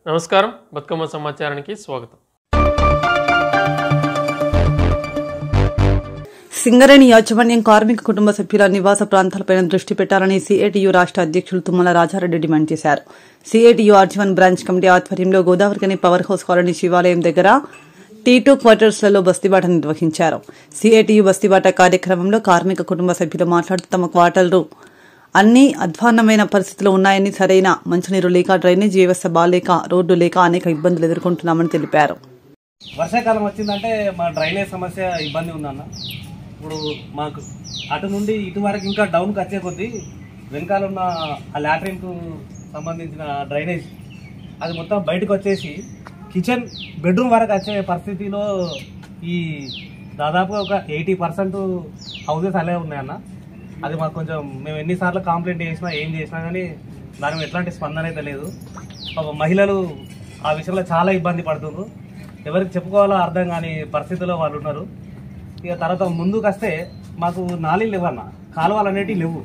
నమస్కారం, బతుకమ్మ సమాచారానికి స్వాగతం. సింగరేణి యాజమాన్యం కార్మిక కుటుంబ సభ్యుల నివాస ప్రాంతాలపై దృష్టి పెట్టాలని సిఐటియు రాష్ట్ర అధ్యక్షులు తుమ్మల రాజారెడ్డి డిమాండ్ చేశారు. సిఐటియు ఆర్జీవన్ బ్రాంచ్ కమిటీ ఆధ్వర్యంలో గోదావరికని పవర్ హౌస్ కాలనీ శివాలయం దగ్గర T2 క్వార్టర్స్లలో బస్తీబాట నిర్వహించారు. సిఐటియు బస్తీబాట కార్యక్రమంలో కార్మిక కుటుంబ సభ్యులు మాట్లాడుతూ తమ క్వార్టర్లు అన్ని అధ్వాన్నమైన పరిస్థితులు ఉన్నాయని, సరైన మంచినీరు లేక, డ్రైనేజీ వ్యవస్థ బాలేక, రోడ్డు లేక అనేక ఇబ్బందులు ఎదుర్కొంటున్నామని తెలిపారు. వర్షాకాలం వచ్చిందంటే మా డ్రైనేజ్ సమస్య ఇబ్బంది ఉందన్న. ఇప్పుడు మాకు అటు నుండి ఇటు వరకు ఇంకా డౌన్కి వచ్చే కొద్దీ వెనకాల ఉన్న ఆ లాట్రిన్కు సంబంధించిన డ్రైనేజ్ అది మొత్తం బయటకు వచ్చేసి కిచెన్ బెడ్రూమ్ వరకు వచ్చే పరిస్థితిలో ఈ దాదాపుగా ఒక 80% హౌసెస్ అలాగే ఉన్నాయన్న. అది మాకు కొంచెం మేము ఎన్నిసార్లు కంప్లైంట్ చేసినా ఏం చేసినా కానీ దాని మీద ఎట్లాంటి స్పందన అయితే లేదు. మహిళలు ఆ విషయంలో చాలా ఇబ్బంది పడుతున్నారు. ఎవరికి చెప్పుకోవాలో అర్థం కాని పరిస్థితుల్లో వాళ్ళు ఉన్నారు. ఇక తర్వాత ముందుకు వస్తే మాకు నాళీలు లేవన్న, కాలువలు అనేటివి లేవు.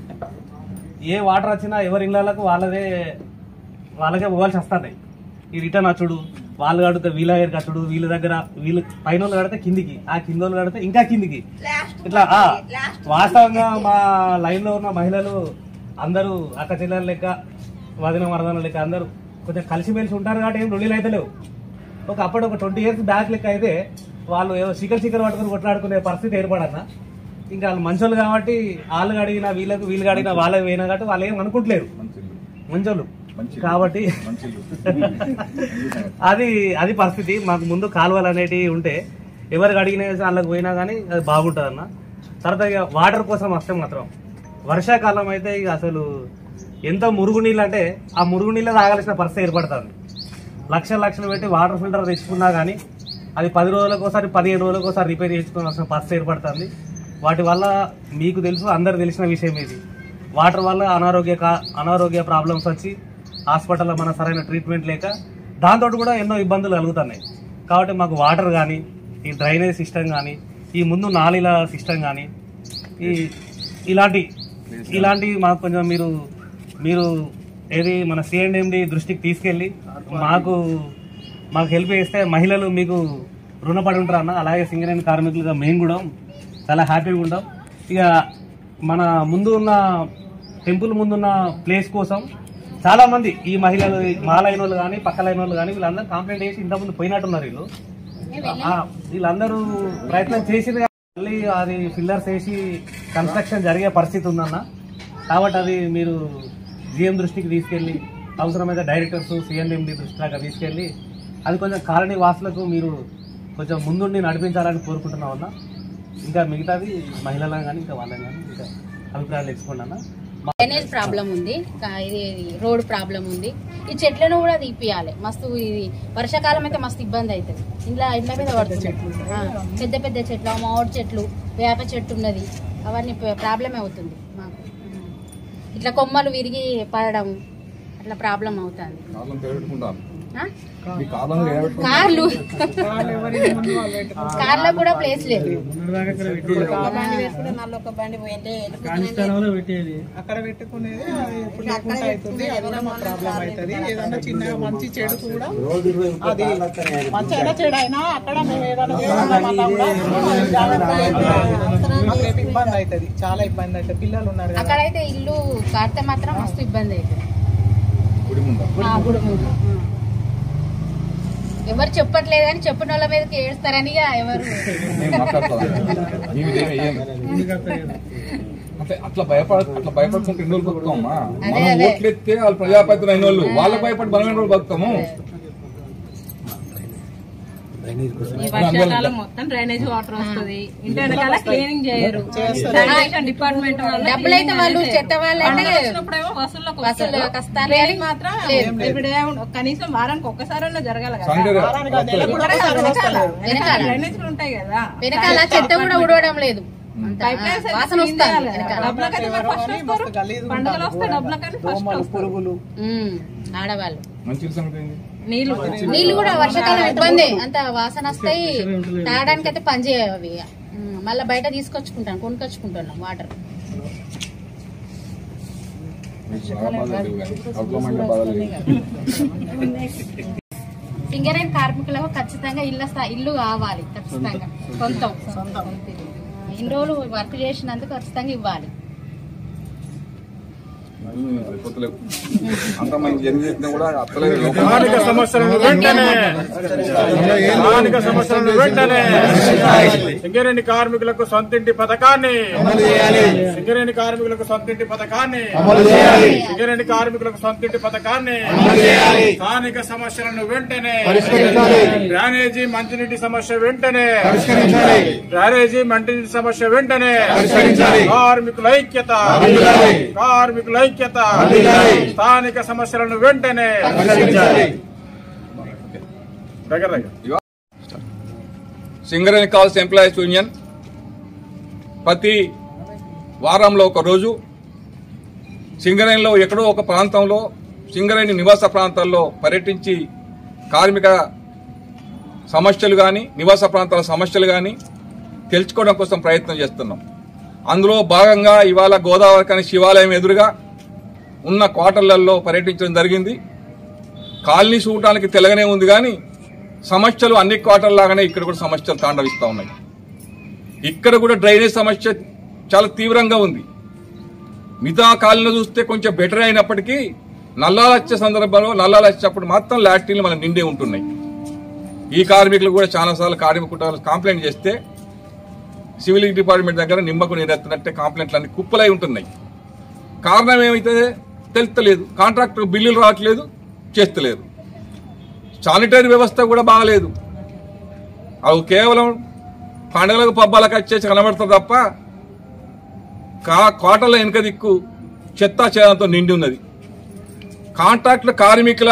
ఏ వాటర్ వచ్చినా ఎవరి ఇళ్ళకు వాళ్ళకే పోవాల్సి వస్తుంది. ఈ రిటర్న్ వచ్చుడు, వాళ్ళు కడితే వీళ్ళ దగ్గర కట్టుడు, వీళ్ళ దగ్గర వీళ్ళు పైన వాళ్ళు కడితే కిందికి, ఆ కింద వాళ్ళు కడితే ఇంకా కిందికి, ఇట్లా వాస్తవంగా మా లైన్లో ఉన్న మహిళలు అందరూ అక్క చెల్లెల లెక్క, వదిన మరదన లెక్క అందరూ కొంచెం కలిసిమెలిసి ఉంటారు కాబట్టి ఏం రొల్లీలు అయితే లేవు. అప్పుడు ఒక 20 years బ్యాక్ లెక్క అయితే వాళ్ళు ఏదో చికెన్ పట్టుకుని కొట్లాడుకునే పరిస్థితి ఏర్పడన్నా. ఇంకా వాళ్ళు మంచోళ్ళు కాబట్టి వాళ్ళు అడిగినా వీళ్ళు అడిగినా వాళ్ళకి పోయినా కాబట్టి వాళ్ళు ఏం అనుకుంటలేరు మంచోళ్ళు కాబట్టి అది పరిస్థితి. మాకు ముందు కాలువలు అనేటివి ఉంటే ఎవరికి అడిగినా వాళ్ళకి పోయినా కానీ అది బాగుంటుంది అన్న. తర్వాత ఇక వాటర్ కోసం వస్తే మాత్రం వర్షాకాలం అయితే ఇక అసలు ఎంత మురుగునీళ్ళు అంటే ఆ మురుగునీళ్ళే తాగాల్సిన పరిస్థితి ఏర్పడుతుంది. లక్షలు పెట్టి వాటర్ ఫిల్టర్ తెచ్చుకున్నా కానీ అది 10 రోజులకోసారి 15 రోజులకోసారి రిపేర్ చేసుకోవాల్సిన పరిస్థితి ఏర్పడుతుంది. వాటి వల్ల మీకు తెలుసు, అందరు తెలిసిన విషయం ఇది. వాటర్ వల్ల అనారోగ్య ప్రాబ్లమ్స్ వచ్చి హాస్పిటల్లో మన సరైన ట్రీట్మెంట్ లేక దాంతో కూడా ఎన్నో ఇబ్బందులు కలుగుతున్నాయి. కాబట్టి మాకు వాటర్ కానీ, ఈ డ్రైనేజ్ సిస్టమ్ కానీ, ఈ ముందు నాలీల సిస్టమ్ కానీ, ఇలాంటి మాకు కొంచెం మీరు ఏది మన C&MD దృష్టికి తీసుకెళ్ళి మాకు హెల్ప్ చేస్తే మహిళలు మీకు రుణపడి ఉంటారు అన్న. అలాగే సింగరేణి కార్మికులుగా మేము కూడా చాలా హ్యాపీగా ఉంటాం. ఇక మన ముందు ఉన్న టెంపుల్ ముందున్న ప్లేస్ కోసం చాలా మంది ఈ మహిళలు, మా లైన్ వాళ్ళు కానీ పక్క లైన్ వాళ్ళు కానీ వీళ్ళందరూ కంప్లైంట్ చేసి ఇంతకుముందు పోయినట్టున్నారు. వీళ్ళందరూ ప్రయత్నం చేసింది మళ్ళీ అది ఫిల్లర్స్ వేసి కన్స్ట్రక్షన్ జరిగే పరిస్థితి ఉందన్న. కాబట్టి అది మీరు GM దృష్టికి తీసుకెళ్ళి, అవసరమైతే డైరెక్టర్స్ C&MD దృష్టి దాకా తీసుకెళ్ళి అది కొంచెం కాలనీ వాసులకు మీరు కొంచెం ముందుండి నడిపించాలని కోరుకుంటున్నాం అన్న. ఇంకా మిగతాది మహిళలను కానీ ఇంకా వాళ్ళని కానీ ఇంకా అభిప్రాయాలు తెచ్చుకోండి అన్న. డ్రైనేజ్ ప్రాబ్లం ఉంది, ఇది రోడ్ ప్రాబ్లం ఉంది. ఈ చెట్లను కూడా తీపియాలి. మస్తు ఇది వర్షాకాలం అయితే మస్తు ఇబ్బంది అవుతుంది. ఇండ్ల మీద పడుతుంది. పెద్ద చెట్లు, మామిడి చెట్లు, వేప చెట్టు ఉన్నది, అవన్నీ ప్రాబ్లమే అవుతుంది మాకు. ఇట్లా కొమ్మలు విరిగి పడడం అట్లా ప్రాబ్లం అవుతుంది. కార్లో కూడా ప్లేస్ లేదు. అక్కడ పెట్టుకునేది ప్రాబ్లం అవుతుంది. ఏదన్నా చిన్న మంచి చెడు కూడా, అది మంచి అయినా చెడు అయినా అక్కడ మేము ఏదైనా ఇబ్బంది అవుతుంది, చాలా ఇబ్బంది అవుతుంది. పిల్లలు ఉన్నారు అక్కడైతే ఇల్లు కాడితే మాత్రం మస్తు ఇబ్బంది అవుతుంది. ఎవరు చెప్పట్లేదు అని చెప్పిన వాళ్ళ మీదకి ఏడుస్తారని ఎవరు అట్లా భయపడుతుంటే ఎన్ని రోజులు బతుకుతామా? మనం ఓట్లు ఎత్తే వాళ్ళు ప్రజాపతి అయిన వాళ్ళు, వాళ్ళకి భయపడి బలమైన రోజులు బతుకుతాము. ఈ వర్షాకాలం మొత్తం డ్రైనేజ్ వాటర్ వస్తుంది. ఇంటి వెనకాల క్లీనింగ్ చేయరు. డిపార్ట్మెంట్ డబ్బులు అయితే వాళ్ళు చెత్త వాళ్ళంటే మాత్రం కనీసం వారానికి ఒక్కసారన్నా జరగాలి కదా. డ్రైనేజ్ ఉంటాయి కదా, వెనకాల చెత్త కూడా ఉడవడం లేదు. వాసన వస్తుంది. పండుగలు వస్తే డబ్బులకని ఫస్ట్ పురుగులు, ఆడవాళ్ళు నీళ్లు కూడా వర్షాకాలం ఇబ్బంది. అంత వాసన వస్తాయి. తాగడానికి అయితే పని చేయవు అవి. మళ్ళీ బయట కొనుకొచ్చుకుంటున్నాం వాటర్. సింగరేణి కార్మికులకు ఖచ్చితంగా ఇల్లు కావాలి, ఖచ్చితంగా సొంతం. ఇన్ని రోజులు వర్క్ చేసినందుకు ఖచ్చితంగా ఇవ్వాలి. అంతమంది ఎన్ని చేసినా కూడా అత్తలేదు. స్థానిక సమస్యలను వెంటనే సింగరేణి కార్మికులకు సొంతింటి పథకాన్ని సింగరేణి కార్మికులకు సొంతింటి పథకాన్ని స్థానిక సమస్యలను వెంటనే డ్రైనేజీ మంచినీటి సమస్య వెంటనే కార్మికుల ఐక్యత స్థానిక సమస్యలను వెంటనే సింగరేణి కాల్స్ ఎంప్లాయీస్ యూనియన్ ప్రతి వారంలో ఒక రోజు సింగరేణిలో ఎక్కడో ఒక ప్రాంతంలో సింగరేణి నివాస ప్రాంతాల్లో పర్యటించి కార్మిక సమస్యలు కానీ నివాస ప్రాంతాల సమస్యలు కానీ తెలుసుకోవడం కోసం ప్రయత్నం చేస్తున్నాం. అందులో భాగంగా ఇవాళ గోదావరి శివాలయం ఎదురుగా ఉన్న క్వార్టర్లలో పర్యటించడం జరిగింది. కాలనీ చూడటానికి తెలగనే ఉంది కానీ సమస్యలు అన్ని క్వార్టర్లాగానే ఇక్కడ కూడా సమస్యలు తాండవిస్తూ ఉన్నాయి. ఇక్కడ కూడా డ్రైనేజ్ సమస్య చాలా తీవ్రంగా ఉంది. మిగతా కాలనీలో చూస్తే కొంచెం బెటర్ అయినప్పటికీ నల్లాలు వచ్చే సందర్భంలో నల్లాలు వచ్చేటప్పుడు మాత్రం లాట్రిన్లు మనకు నిండే ఉంటున్నాయి. ఈ కార్మికులు కూడా చాలాసార్లు కార్మికులు కంప్లైంట్ చేస్తే సివిల్ డిపార్ట్మెంట్ దగ్గర నిమ్మకు నీరెత్తినట్టే కంప్లైంట్లు అన్ని కుప్పలై ఉంటున్నాయి. కారణం ఏమైతే తెలుస్తలేదు. కాంట్రాక్టర్ బిల్లులు రావట్లేదు, చేస్తలేదు. శానిటరీ వ్యవస్థ కూడా బాగలేదు. అవి కేవలం పండుగలకు పబ్బాలకు వచ్చేసి కనబడుతుంది తప్ప క్వార్టర్ల వెనుక దిక్కు చెత్తా చేదంతో నిండి ఉన్నది. కాంట్రాక్టర్ కార్మికుల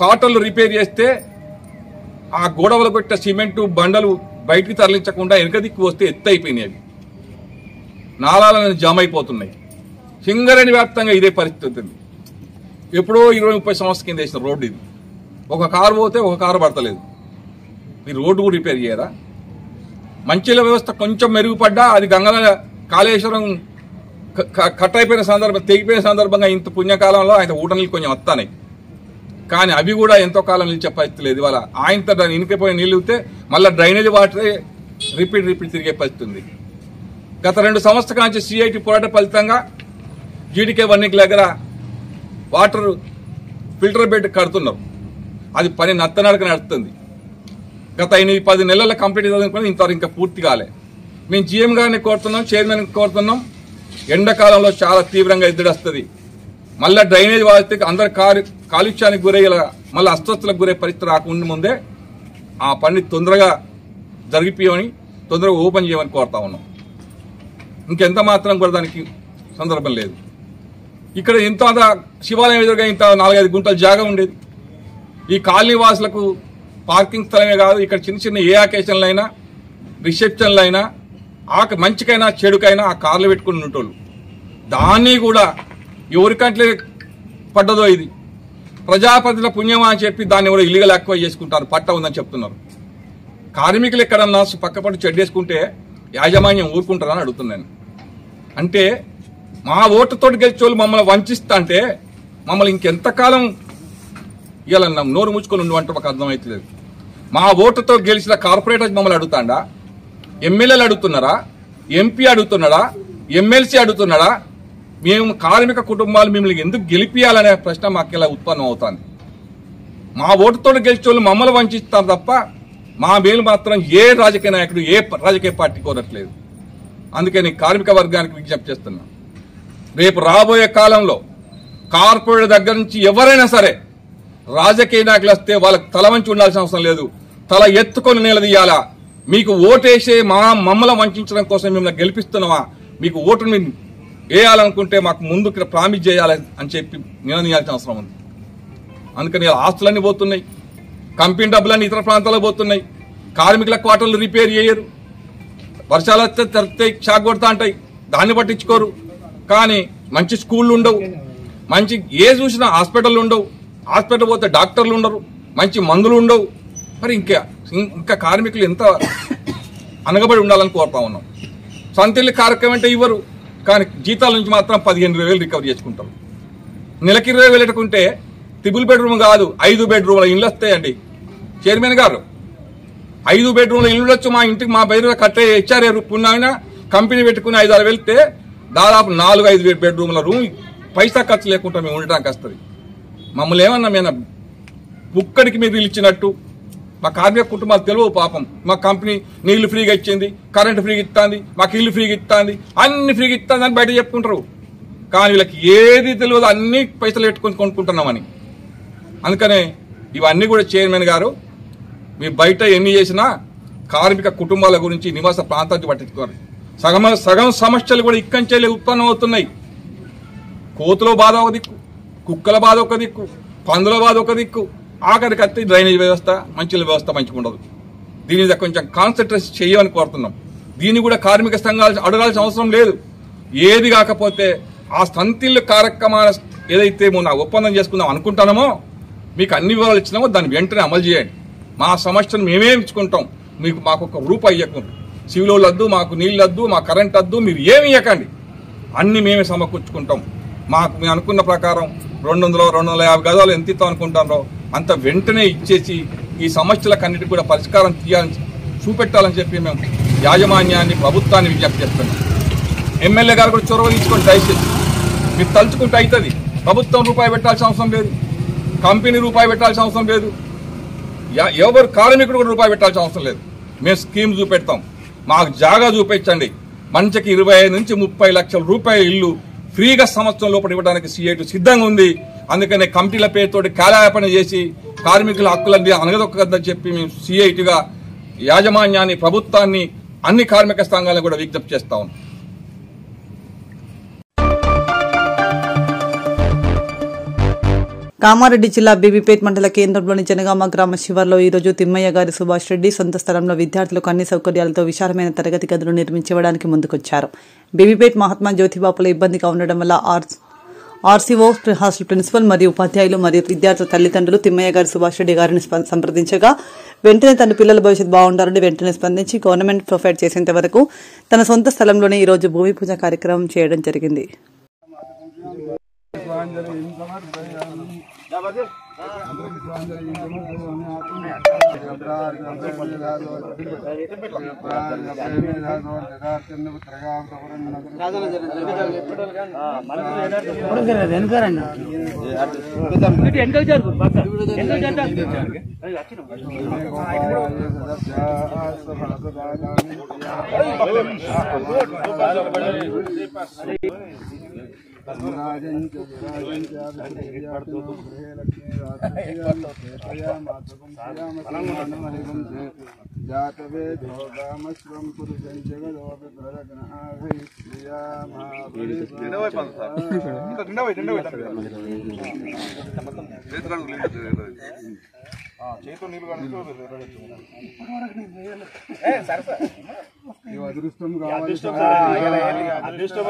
క్వార్టర్లు రిపేర్ చేస్తే ఆ గోడవలు కొట్టిన సిమెంటు బండలు బయటికి తరలించకుండా వెనుక దిక్కు వస్తే ఎత్తు అయిపోయినాయి. అవి నాలాలను జామ్ అయిపోతున్నాయి. సింగరేణి వ్యాప్తంగా ఇదే పరిస్థితి ఉంది. ఎప్పుడో 20-30 సంవత్సరాల కింద వేసిన రోడ్డు ఇది. ఒక కారు పోతే ఒక కారు పడతలేదు. మీరు రోడ్డు కూడా రిపేర్ చేయరా? మంచిల వ్యవస్థ కొంచెం మెరుగుపడ్డా అది గంగల కాళేశ్వరం కట్ అయిపోయిన సందర్భం తెగిపోయిన సందర్భంగా ఇంత పుణ్యకాలంలో ఆయన ఊటనీళ్ళు కొంచెం వస్తాయి. కానీ అవి కూడా ఎంతో కాలం నిలిచే పరిస్థితి లేదు. ఇవాళ ఆయనతో దాన్ని ఇనికిపోయి నీళ్ళు ఇస్తే మళ్ళీ డ్రైనేజ్ వాటరే రిపీట్ తిరిగే పరిస్థితి ఉంది. గత 2 సంవత్సరాల నుంచి సిఐటి పోరాట ఫలితంగా జీడీకే వన్నికల దగ్గర వాటర్ ఫిల్టర్ బెడ్ కడుతున్నారు. అది పని నత్తనడక నడుస్తుంది. గత 8-10 నెలల కంప్లీట్ అవుతుంది. ఇంతవరకు ఇంకా పూర్తి కాలే. మేము జీఎం గారిని కోరుతున్నాం, చైర్మన్ కోరుతున్నాం. ఎండాకాలంలో చాలా తీవ్రంగా ఎదురొస్తుంది. మళ్ళీ డ్రైనేజ్ వాడితే అందరు కాలుష్యానికి గురయ్యేలా మళ్ళీ అస్వస్థలకు గురే పరిస్థితి రాకుండా ముందే ఆ పని తొందరగా జరిగిపోయమని తొందరగా ఓపెన్ చేయమని కోరుతా ఉన్నాం. ఇంకెంత మాత్రం కూడా దానికి సందర్భం లేదు. ఇక్కడ ఇంత శివాలయం ఎదురుగా ఇంత 4-5 గుంటల జాగా ఉండేది. ఈ కాలనీ వాసులకు పార్కింగ్ స్థలమే కాదు, ఇక్కడ చిన్న ఏ అకేషన్లైనా రిసెప్షన్లైనా మంచికైనా చెడుకైనా ఆ కార్లు పెట్టుకుని ఉండేటోళ్ళు. దాన్ని కూడా ఎవరికంటే పడ్డదో ఇది ప్రజాప్రతినిధుల పుణ్యమా అని చెప్పి దాన్ని కూడా ఇల్లీగల్ యాక్వై చేసుకుంటారు. పట్ట ఉందని చెప్తున్నారు. కార్మికులు ఎక్కడన్నా పక్కపట్టు చెడ్డేసుకుంటే యాజమాన్యం ఊరుకుంటారని అడుగుతున్నాను. అంటే మా ఓటుతో గెలిచోళ్ళు మమ్మల్ని వంచిస్తా అంటే మమ్మల్ని ఇంకెంతకాలం ఇలా నోరు ముచ్చుకొని ఉండమంటే మాకు అర్థమవుతలేదు. మా ఓటుతో గెలిచిన కార్పొరేటర్స్ మమ్మల్ని అడుగుతాడా? ఎమ్మెల్యేలు అడుగుతున్నారా? ఎంపీ అడుగుతున్నాడా? ఎమ్మెల్సీ అడుగుతున్నాడా? మేము కార్మిక కుటుంబాలు మిమ్మల్ని ఎందుకు గెలిపియాలనే ప్రశ్న మాకు ఇలా ఉత్పన్నం అవుతుంది. మా ఓటుతో గెలిచోళ్ళు మమ్మల్ని వంచిస్తారు తప్ప మా మేలు మాత్రం ఏ రాజకీయ నాయకుడు ఏ రాజకీయ పార్టీ కోరట్లేదు. అందుకని కార్మిక వర్గానికి విజ్ఞప్తి చేస్తున్నా, రేపు రాబోయే కాలంలో కార్పొరేట్ దగ్గర నుంచి ఎవరైనా సరే రాజకీయ నాయకులు వస్తే వాళ్ళకి తల వంచి ఉండాల్సిన అవసరం లేదు, తల ఎత్తుకొని నిలదీయాలా. మీకు ఓటేసే మమ్మల్ని వంచడం కోసం మిమ్మల్ని గెలిపిస్తున్నామా? మీకు ఓటుని వేయాలనుకుంటే మాకు ముందు ప్రామిస్ చేయాలని అని చెప్పి నిలదీయాల్సిన అవసరం ఉంది. అందుకని ఆస్తులన్నీ పోతున్నాయి, కంపెనీ డబ్బులన్నీ ఇతర ప్రాంతాలకు పోతున్నాయి. కార్మికుల క్వార్టర్లు రిపేర్ చేయరు, వర్షాలు వస్తే తరితే షాక్ కొడతా ఉంటాయి, దాన్ని పట్టించుకోరు. కానీ మంచి స్కూళ్ళు ఉండవు, మంచి ఏ చూసినా హాస్పిటల్ ఉండవు, హాస్పిటల్ పోతే డాక్టర్లు ఉండరు, మంచి మందులు ఉండవు. మరి ఇంకా కార్మికులు ఎంత అనగబడి ఉండాలని కోరుతా ఉన్నాం. సొంతిల్లు కార్యక్రమం అంటే ఇవ్వరు, కానీ జీతాల నుంచి మాత్రం 15,000 రికవర్ చేసుకుంటారు. నెలకి 20,000 పెట్టుకుంటే ట్రిపుల్ బెడ్రూమ్ కాదు 5 బెడ్రూమ్ల ఇళ్ళు వస్తాయండి. చైర్మన్ గారు 5 బెడ్రూమ్ల ఇల్లు వచ్చి మా ఇంటికి మా బయట కట్టే హెచ్ఆర్ఏ పుణ్యమైన కంపెనీ పెట్టుకుని 5-6 వెళ్తే దాదాపు 4-5 బెడ్రూమ్ల రూమ్ పైసా ఖర్చు లేకుండా మేము ఉండటానికి వస్తుంది. మమ్మల్ని ఏమన్నా మేము బుక్కడికి మీరు ఇచ్చినట్టు మా కార్మిక కుటుంబాలు తెలియవు పాపం. మా కంపెనీ నీళ్లు ఫ్రీగా ఇచ్చింది, కరెంటు ఫ్రీగా ఇస్తుంది, మాకు ఇల్లు ఫ్రీగా ఇస్తుంది, అన్ని ఫ్రీగా ఇస్తుంది అని బయట చెప్పుకుంటారు. కానీ వీళ్ళకి ఏది తెలియదు, అన్ని పైసలు పెట్టుకొని కొనుక్కుంటున్నామని. అందుకనే ఇవన్నీ కూడా చైర్మన్ గారు మీ బయట ఎన్ని చేసినా కార్మిక కుటుంబాల గురించి నివాస ప్రాంతానికి పట్టించుకోరు. సగం సమస్యలు కూడా ఇక్కంచెల్లి ఉత్పన్నం అవుతున్నాయి. కోతుల బాధ ఒక దిక్కు, కుక్కల బాధ ఒక దిక్కు, పందుల బాధ ఒక దిక్కు, ఆఖరికి అత్తే డ్రైనేజ్ వ్యవస్థ, మంచిల వ్యవస్థ మంచిగా ఉండదు. దీని మీద కొంచెం కాన్సన్ట్రేషన్ చేయమని కోరుతున్నాం. దీన్ని కూడా కార్మిక సంఘాలు అడగాల్సిన అవసరం లేదు. ఏది కాకపోతే ఆ సంతిల్లు కార్యక్రమాల ఏదైతే మొన్న ఒప్పందం చేసుకుందాం అనుకుంటున్నామో, మీకు అన్ని వివరాలు ఇచ్చినామో దాన్ని వెంటనే అమలు చేయండి. మా సమస్యను మేమే ఇచ్చుకుంటాం. మాకు ఒక రూపాయి ఇవ్వకుండా, సివిల్ వద్దు, మాకు నీళ్ళు వద్దు, మా కరెంట్ వద్దు, మీరు ఏమి ఇవ్వకండి, అన్ని మేమే సమకూర్చుకుంటాం. మాకు మేము అనుకున్న ప్రకారం 200-250 గజాలు ఎంత ఇస్తాం అనుకుంటారో అంత వెంటనే ఇచ్చేసి ఈ సమస్యలకన్నిటికీ కూడా పరిష్కారం తీయాలని చూపెట్టాలని చెప్పి మేము యాజమాన్యాన్ని, ప్రభుత్వాన్ని విజ్ఞప్తి చేస్తున్నాం. ఎమ్మెల్యే గారు కూడా చొరవ తీసుకోండి దయచేసి. మీరు తలుచుకుంటే అవుతుంది. ప్రభుత్వం రూపాయి పెట్టాల్సిన అవసరం లేదు, కంపెనీ రూపాయి పెట్టాల్సిన అవసరం లేదు, ఎవరు కార్మికుడు కూడా రూపాయి పెట్టాల్సిన అవసరం లేదు. మేము స్కీమ్ చూపెడతాం. మాకు జాగా చూపించండి. మంచికి 25 నుంచి 30 లక్షల రూపాయల ఇల్లు ఫ్రీగా సంవత్సరం లోపల ఇవ్వడానికి సిఐటి సిద్ధంగా ఉంది. అందుకనే కమిటీల పేరుతోటి కాలయాపన చేసి కార్మికుల హక్కులన్నీ అనగదొక్కదని చెప్పి మేము సిఐటిగా యాజమాన్యాన్ని, ప్రభుత్వాన్ని, అన్ని కార్మిక సంఘాలను కూడా విజ్ఞప్తి చేస్తా ఉన్నాం. కామారెడ్డి జిల్లా బీబీపేట్ మండల కేంద్రంలోని జనగామ గ్రామ శివార్లో ఈ రోజు తిమ్మయ్య గారి సుభాష్ రెడ్డి సొంత స్థలంలో విద్యార్థులకు అన్ని సౌకర్యాలతో విశాలమైన తరగతి గదులు నిర్మించడానికి ముందుకొచ్చారు. బీబీపేట్ మహాత్మా జ్యోతిబాపుల ఇబ్బందిగా ఉండడం వల్ల ఆర్సీఓ హాస్టల్ ప్రిన్సిపల్ మరియు ఉపాధ్యాయులు మరియు విద్యార్థుల తల్లిదండ్రులు తిమ్మయ్య గారి సుభాష్ రెడ్డి గారిని సంప్రదించగా వెంటనే తన పిల్లల భవిష్యత్తు బాగుండాలని వెంటనే స్పందించి గవర్నమెంట్ ప్రొవైడ్ చేసేంత వరకు తన సొంత స్థలంలోనే ఈ రోజు భూమి పూజ కార్యక్రమం చేయడం జరిగింది. అదృష్టం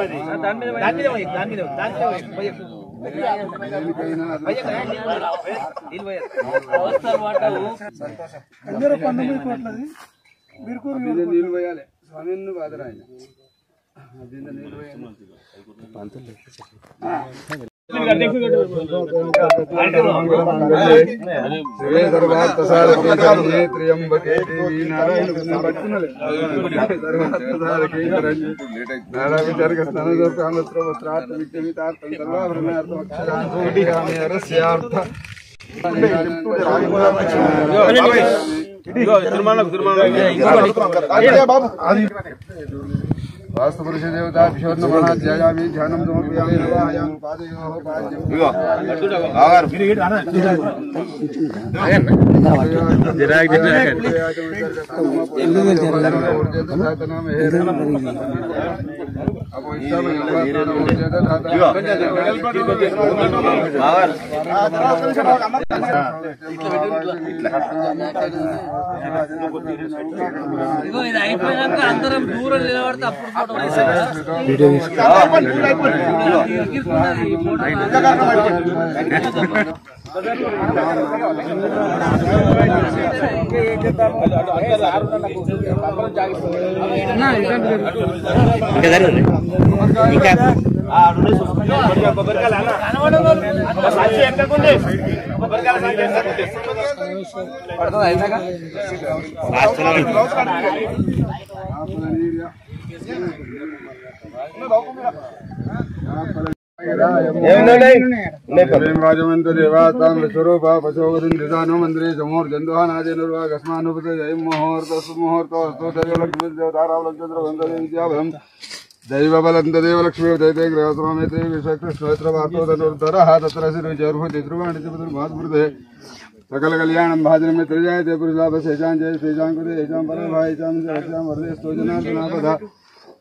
నీళ్ళు పోయాలి స్వామి బాధరా ఆయన వాస్తుపురుష దేవతాభ్యో నమః ధ్యాయామి ధ్యానం సమర్పయామి నవాయామి పాదయోః పాద్యం అయిపోయాక అందరం దూరం నిలబడితే అప్పుడు स्वरूप पशोगो मंदिरे समूर्जंदुहानाजनुर्वागस्मानुपते जय मुहूर्तोमुहूर्तोदेवलक्ष्मी दैवबलंदेव लक्ष्मी दैते गृहस्वामेते विश्वकृष्णोत्रवार्तोधनुर्धरः तत्र श्रीचर्भुति ध्रुवाणितिपुरुर्मातृदे सकल कल्याणं भाजनं में त्रिजायते पुरुषाभशेषां जय श्रीजां कृते येषां परभायिचां जयस्यां वरदे स्तोजनार्दनापदा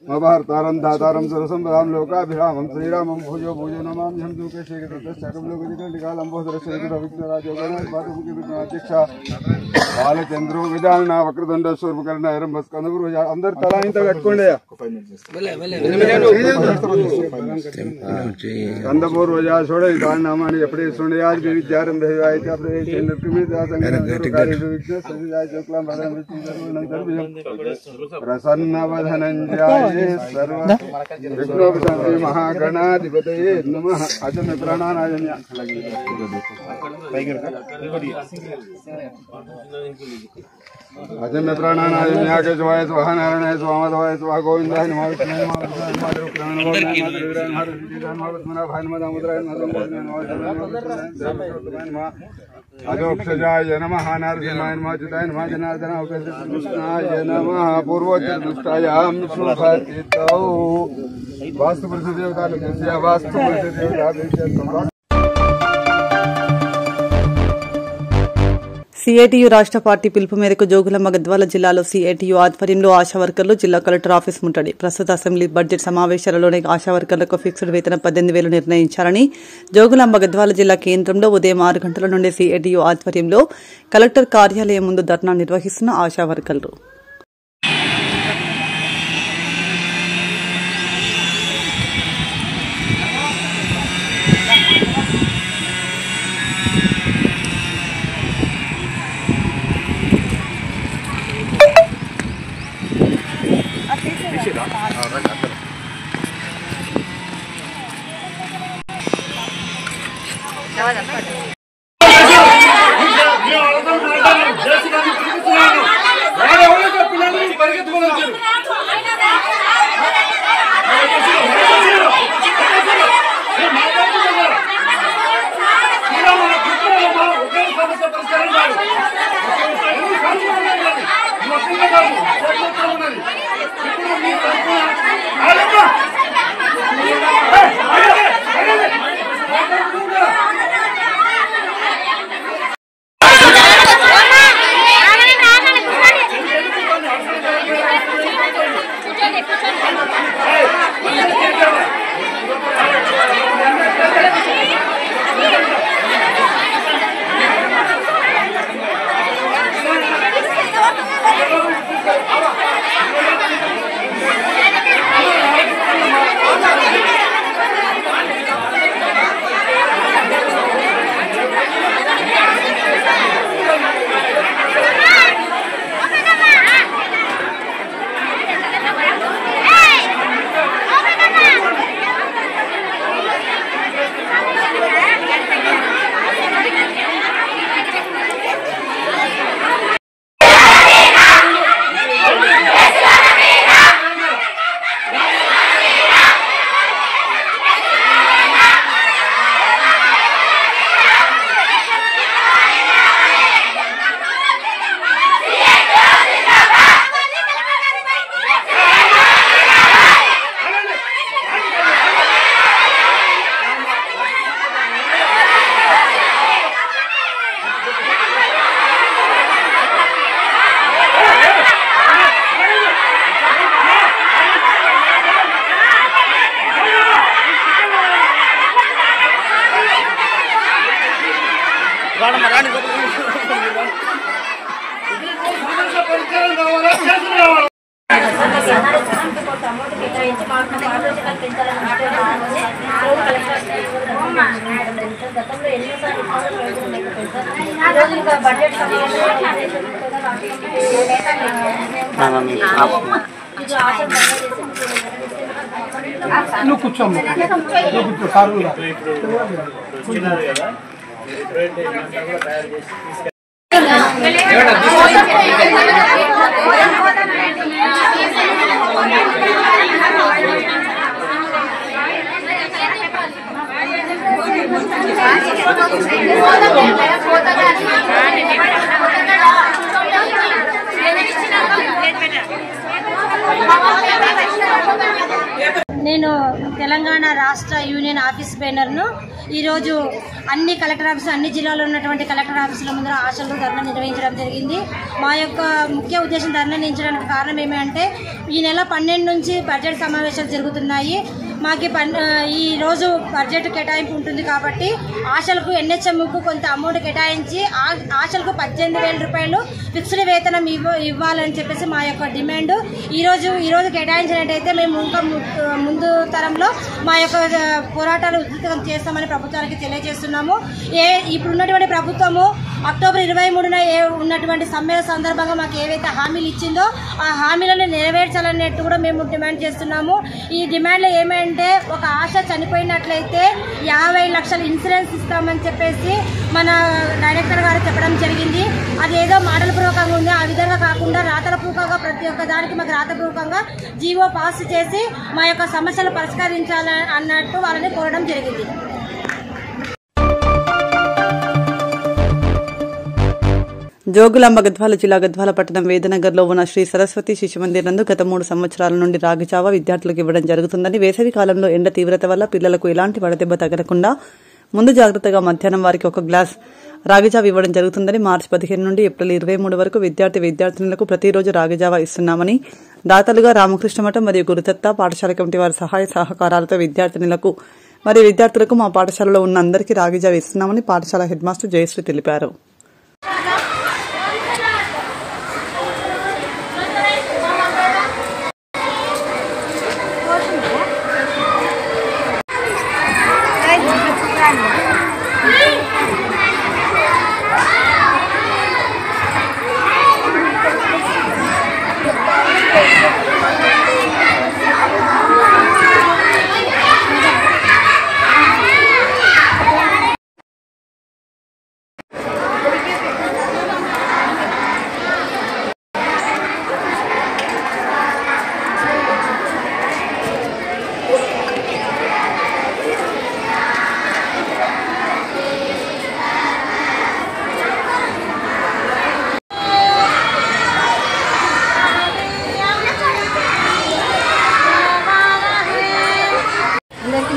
मभारतारं धातारं सरसंपदां लोकाभिरामं श्रीरामं भूयो भूयो नमाम्यहं दुःखे श्रीकृतश्चकं लोकनिकलिकालम्बोधरश्रीकृतविघ्नराजो गणेशपादमुखिकृष्णाध्यक्षा बालचंद्रो गजानना वक्रतुंड सूर्पकर्णैरं भस्कंदपुर अंदर तला इंत कట్టుకోండియా కందపూర్వజా చూడ దానామాని ఎప్పుడే సుండయాది విద్యారంభ హేవాయిత ప్రవేశేంద్రకమిత సంగరకారి విఘ్న సరిజాయ శుక్లం భద్రం విష్ణునంతర ప్రసన్నవదనంజాయే సర్వ విఘ్నోపశాంతి మహాగణాధిపతయే నమః అజన ప్రాణానాయన్య अजम प्राणानाय के स्वाय स्वाहा नारायणाय स्वाहा माधवाय स्वाहा गोविंदाय नमः विष्णुवे नमः अजोक्षजाय नमः नारसिंहाय नमः चिताय नमः जनार्दनाय कृष्णाय नमः पूर्वोच्चदुष्टायां शुभतितौ वास्तु पुरुषदेवता वास्तु पुरुषदेवता సిఐటియు రాష్ట్ర పార్టీ పిలుపు మేరకు జోగులాంబ గద్వాల జిల్లాలో సిఐటియు ఆధ్వర్యంలో ఆశా వర్కర్లు జిల్లా కలెక్టర్ ఆఫీస్ ముట్టడి. ప్రస్తుత అసెంబ్లీ బడ్జెట్ సమావేశాలలోనే ఆశా వర్కర్లకు ఫిక్స్డ్ వేతనం 18,000 నిర్ణయించారని జోగులాంబ గద్వాల జిల్లా కేంద్రంలో ఉదయం 6 గంటల నుండి సిఐటియు ఆధ్వర్యంలో కలెక్టర్ కార్యాలయం ముందు ధర్నా నిర్వహిస్తున్న ఆశా వర్కర్లు బడ్జెట్ నువ్వు కూర్చోమ్మ, నువ్వు కూర్చో సార్ కూడా. నేను తెలంగాణ రాష్ట్ర యూనియన్ ఆఫీస్ బేనర్ను ఈరోజు అన్ని కలెక్టర్ ఆఫీసు అన్ని జిల్లాలో ఉన్నటువంటి కలెక్టర్ ఆఫీసుల ముందర ఆశలు ధర్నా నిర్వహించడం జరిగింది. మా యొక్క ముఖ్య ఉద్దేశం ధర్నా నిర్వహించడానికి కారణం ఏమంటే ఈ నెల 12 నుంచి బడ్జెట్ సమావేశాలు జరుగుతున్నాయి. మాకు ఈ రోజు బడ్జెట్ కేటాయింపు ఉంటుంది కాబట్టి ఆశలకు ఎన్హెచ్ఎంకు కొంత అమౌంట్ కేటాయించి ఆశలకు 18,000 రూపాయలు ఫిక్స్డ్ వేతనం ఇవ్వాలని చెప్పేసి మా యొక్క డిమాండ్. ఈరోజు కేటాయించినట్టయితే మేము ఇంకా ముందు తరంలో మా యొక్క పోరాటాలు ఉధృతం చేస్తామని ప్రభుత్వానికి తెలియజేస్తున్నాము. ఇప్పుడున్నటువంటి ప్రభుత్వము అక్టోబర్ 23న ఉన్నటువంటి సమ్మె సందర్భంగా మాకు ఏవైతే హామీలు ఇచ్చిందో ఆ హామీలను నెరవేర్చాలన్నట్టు కూడా మేము డిమాండ్ చేస్తున్నాము. ఈ డిమాండ్లో ఏమంటే ఒక ఆశ చనిపోయినట్లయితే 50 లక్షల ఇన్సూరెన్స్ ఇస్తామని చెప్పేసి మన డైరెక్టర్ గారు చెప్పడం జరిగింది. అది ఏదో మాటల పూర్వకంగా ఉంది, ఆ విధంగా కాకుండా రాతల పూర్వకంగా ప్రతి ఒక్క దానికి మాకు రాతపూర్వకంగా జీవో పాస్ చేసి మా యొక్క సమస్యలు పరిష్కరించాలని అన్నట్టు వాళ్ళని కోరడం జరిగింది. జోగులాంబ గద్వాల జిల్లా గద్వాల పట్టణం వేదనగర్లో ఉన్న శ్రీ సరస్వతి శిశు మందిర్ నందు గత 3 సంవత్సరాల నుండి రాగిజావ విద్యార్థులకు ఇవ్వడం జరుగుతుందని, వేసవి కాలంలో ఎండ తీవ్రత వల్ల పిల్లలకు ఎలాంటి వడదెబ్బ తగలకుండా ముందు జాగ్రత్తగా మధ్యాహ్నం వారికి 1 గ్లాస్ రాగిజావ ఇవ్వడం జరుగుతుందని, మార్చి 15 నుండి ఏప్రిల్ 23 వరకు విద్యార్థినులకు ప్రతిరోజు రాగిజావ ఇస్తున్నామని దాతలుగా రామకృష్ణ మఠం మరియు గురుదత్త పాఠశాల కమిటీ వారి సహాయ సహకారాలతో విద్యార్థినులకు మరియు విద్యార్థులకు మా పాఠశాలలో ఉన్న అందరికీ రాగిజావ ఇస్తున్నామని పాఠశాల హెడ్ మాస్టర్ జయశ్రీ తెలిపారు.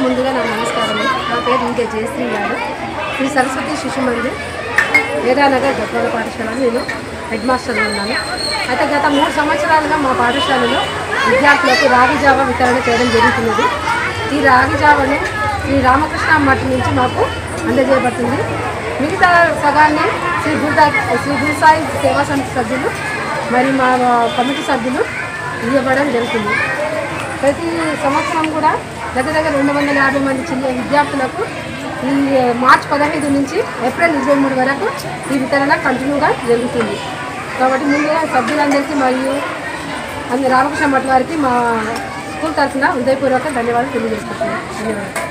ముందుగా నా నమస్కారం. నా పేరు ఇంకే జయశ్రీ గారు. శ్రీ సరస్వతి శిశు మందిర్ వేదానగర్ గద్వాల పాఠశాలలో నేను హెడ్ మాస్టర్గా ఉన్నాను. అయితే గత 3 సంవత్సరాలుగా మా పాఠశాలలో విద్యార్థులకు రాగిజావ వితరణ చేయడం జరుగుతున్నది. ఈ రాగిజావను శ్రీ రామకృష్ణ మఠం నుంచి మాకు అందజేయబడుతుంది. మిగతా సగాన్ని శ్రీ గురుసాయి సేవా సమితి సభ్యులు మరియు మా కమిటీ సభ్యులు ఇవ్వడం జరుగుతుంది. ప్రతి సంవత్సరం కూడా దగ్గర 250 మంది విద్యార్థులకు ఈ మార్చి 15 నుంచి ఏప్రిల్ 23 వరకు ఈ వితరణ కంటిన్యూగా జరుగుతుంది. కాబట్టి ముందుగా సభ్యులందరికీ మరియు అన్ని రామకృష్ణ మఠం వారికి మా స్కూల్ తరఫున హృదయపూర్వక ధన్యవాదాలు తెలియజేస్తున్నాను. ధన్యవాదాలు.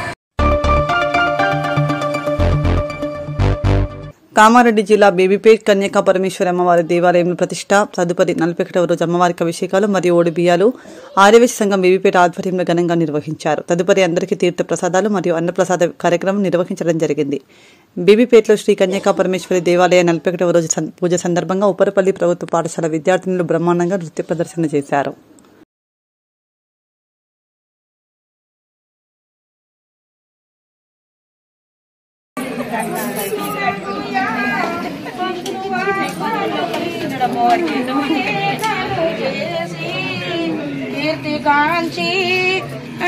కామారెడ్డి జిల్లా బేబీపేట్ కన్యకా పరమేశ్వరి అమ్మవారి దేవాలయంలో ప్రతిష్ట తదుపరి 41వ రోజు అమ్మవారికి అభిషేకాలు మరియు ఓడిబియ్యాలు ఆర్యవేశ సంఘం బేబీపేట ఆధ్వర్యంలో ఘనంగా నిర్వహించారు. తదుపరి అందరికీ తీర్థ ప్రసాదాలు మరియు అన్నప్రసాద కార్యక్రమం నిర్వహించడం జరిగింది. బేబీపేటలో శ్రీ కన్యకా పరమేశ్వరి దేవాలయ 41వ రోజు పూజ సందర్భంగా ఉపరపల్లి ప్రభుత్వ పాఠశాల విద్యార్థినులు బ్రహ్మాండంగా నృత్య ప్రదర్శన చేశారు. కీర్తి కాంచి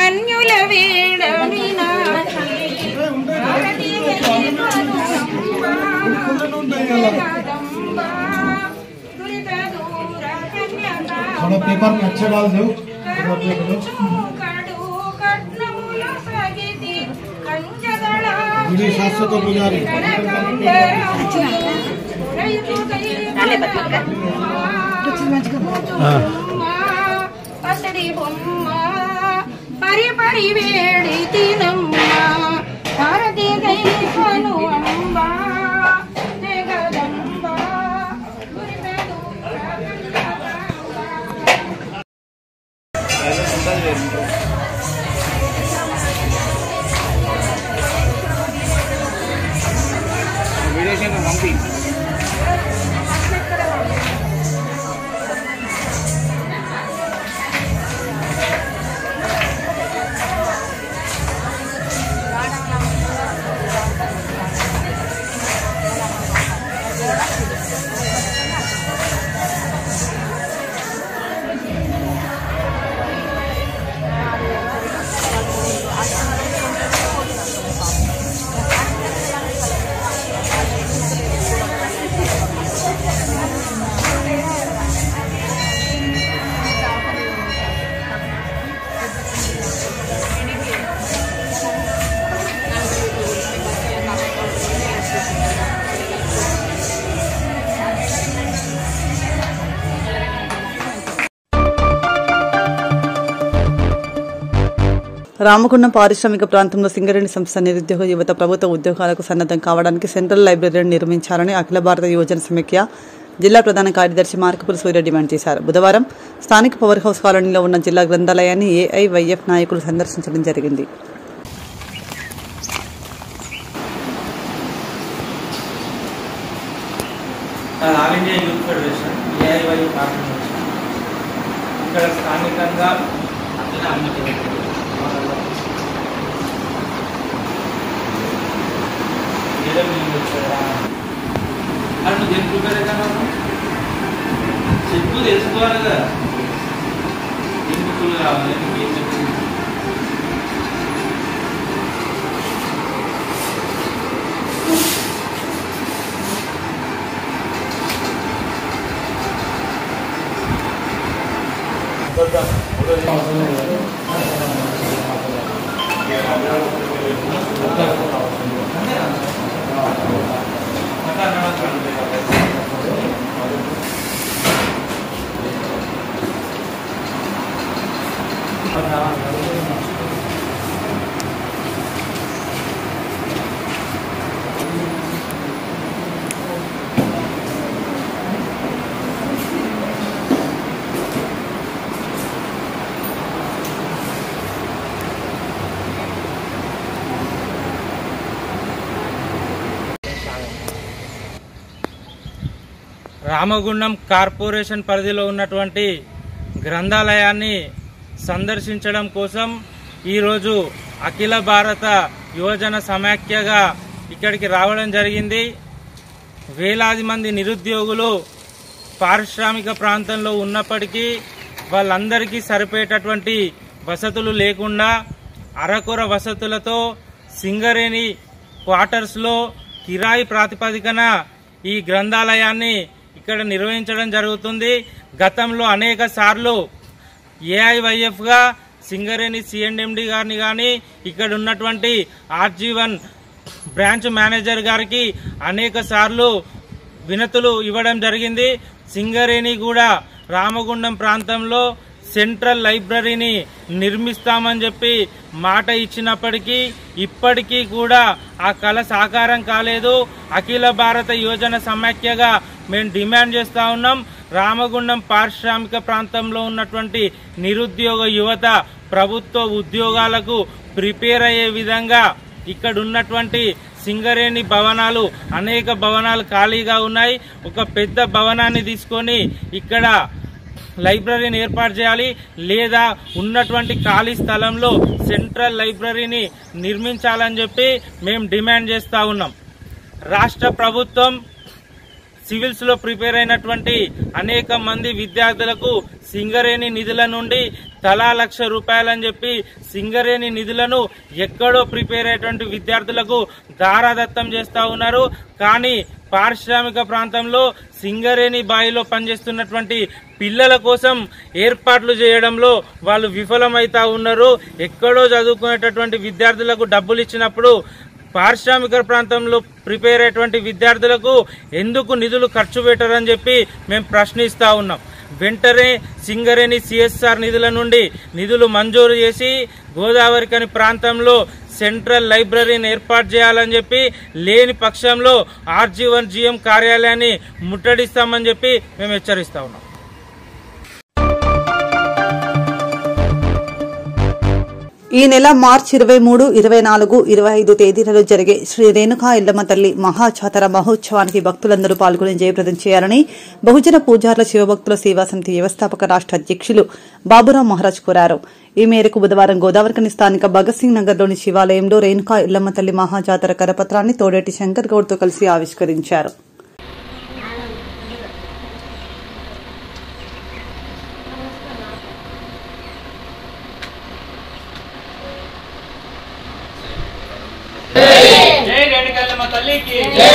అన్యుల వేడమిన पेपर में अच्छे डाल दो शास्त्र तो पुजारी అతడి బొమ్మ పరిపడి వేడి తినమ్మా భారతీ దైవను అంబా జగదంబా రామగుండం పారిశ్రామిక ప్రాంతంలో సింగరేణి సంస్థ నిరుద్యోగ యువత ప్రభుత్వ ఉద్యోగాలకు సన్నద్దం కావడానికి సెంట్రల్ లైబ్రరీని నిర్మించాలని అఖిల భారత యువజన సమైక్య జిల్లా ప్రధాన కార్యదర్శి మార్కపుల సూర్య డిమాండ్ చేశారు. బుధవారం స్థానిక పవర్ హౌస్ కాలనీలో ఉన్న జిల్లా గ్రంథాలయాన్ని ఏఐవైఎఫ్ నాయకులు సందర్శించడం జరిగింది. All India youth federation AIYF organisation ఇక్కడ స్థానికంగా అటు దేని ప్రిపేర్ అవుతాను చెప్పు తెలుసుకోవాలి కదా ఏం బుక్కులు కావాలి ఏం చెప్పు రామగుండం కార్పొరేషన్ పరిధిలో ఉన్నటువంటి గ్రంథాలయాన్ని సందర్శించడం కోసం ఈరోజు అఖిల భారత యువజన సమాఖ్యగా ఇక్కడికి రావడం జరిగింది. వేలాది మంది నిరుద్యోగులు పారిశ్రామిక ప్రాంతంలో ఉన్నప్పటికీ వాళ్ళందరికీ సరిపోయేటటువంటి వసతులు లేకుండా అరకొర వసతులతో సింగరేణి క్వార్టర్స్లో కిరాయి ప్రాతిపదికన ఈ గ్రంథాలయాన్ని ఇక్కడ నిర్వహించడం జరుగుతుంది. గతంలో అనేక సార్లు ఏఐవైఎఫ్గా సింగరేణి సిఎండ్ఎండి గారిని కానీ ఇక్కడ ఉన్నటువంటి RG1 బ్రాంచ్ మేనేజర్ గారికి అనేక సార్లు వినతులు ఇవ్వడం జరిగింది. సింగరేణి కూడా రామగుండం ప్రాంతంలో సెంట్రల్ లైబ్రరీని నిర్మిస్తామని చెప్పి మాట ఇచ్చినప్పటికీ ఇప్పటికీ కూడా ఆ కళ సాకారం కాలేదు. అఖిల భారత యువజన సమాఖ్యగా మేము డిమాండ్ చేస్తా ఉన్నాం. రామగుండం పారిశ్రామిక ప్రాంతంలో ఉన్నటువంటి నిరుద్యోగ యువత ప్రభుత్వ ఉద్యోగాలకు ప్రిపేర్ అయ్యే విధంగా ఇక్కడ ఉన్నటువంటి సింగరేణి భవనాలు అనేక భవనాలు ఖాళీగా ఉన్నాయి. ఒక పెద్ద భవనాన్ని తీసుకొని ఇక్కడ లైబ్రరీని ఏర్పాటు చేయాలి, లేదా ఉన్నటువంటి ఖాళీ స్థలంలో సెంట్రల్ లైబ్రరీని నిర్మించాలని చెప్పి మేము డిమాండ్ చేస్తా ఉన్నాం. రాష్ట్ర ప్రభుత్వం సివిల్స్ లో ప్రిపేర్ అయినటువంటి అనేక మంది విద్యార్థులకు సింగరేణి నిధుల నుండి తలా ₹1,00,000 అని చెప్పి సింగరేణి నిధులను ఎక్కడో ప్రిపేర్ అయ్యేటువంటి విద్యార్థులకు దారాదత్తం చేస్తా ఉన్నారు. కానీ పారిశ్రామిక ప్రాంతంలో సింగరేణి బాయిలో పనిచేస్తున్నటువంటి పిల్లల కోసం ఏర్పాట్లు చేయడంలో వాళ్ళు విఫలమైతా ఉన్నారు. ఎక్కడో చదువుకునేటటువంటి విద్యార్థులకు డబ్బులు ఇచ్చినప్పుడు పారిశ్రామిక ప్రాంతంలో ప్రిపేర్ అయ్యేటువంటి విద్యార్థులకు ఎందుకు నిధులు ఖర్చు పెట్టరని చెప్పి మేము ప్రశ్నిస్తా ఉన్నాం. వెంటనే సింగరేణి CSR నిధుల నుండి నిధులు మంజూరు చేసి గోదావరికని ప్రాంతంలో సెంట్రల్ లైబ్రరీని ఏర్పాటు చేయాలని చెప్పి, లేని పక్షంలో RG1 GM కార్యాలయాన్ని ముట్టడిస్తామని చెప్పి మేము హెచ్చరిస్తా ఉన్నాం. ఈ నెల మార్చి 23, 24, 25 తేదీలలో జరిగే శ్రీ రేణుకా ఎల్లమ్మ తల్లి మహాజాతర మహోత్సవానికి భక్తులందరూ పాల్గొని జయప్రదం చేయాలని బహుజన పూజారుల శివభక్తుల సేవా సమితి వ్యవస్థాపక రాష్ట అధ్యక్షులు బాబురావు మహారాజ్ కోరారు. ఈ మేరకు బుధవారం గోదావరికని స్థానిక భగత్ సింగ్ నగర్లోని శివాలయంలో రేణుకా ఎల్లమ్మ తల్లి మహాజాతర కరపత్రాన్ని తోడేటి శంకర్ గౌడ్తో కలిసి ఆవిష్కరించారు. జై రేణుకల్లమ్మ తల్లికి జై.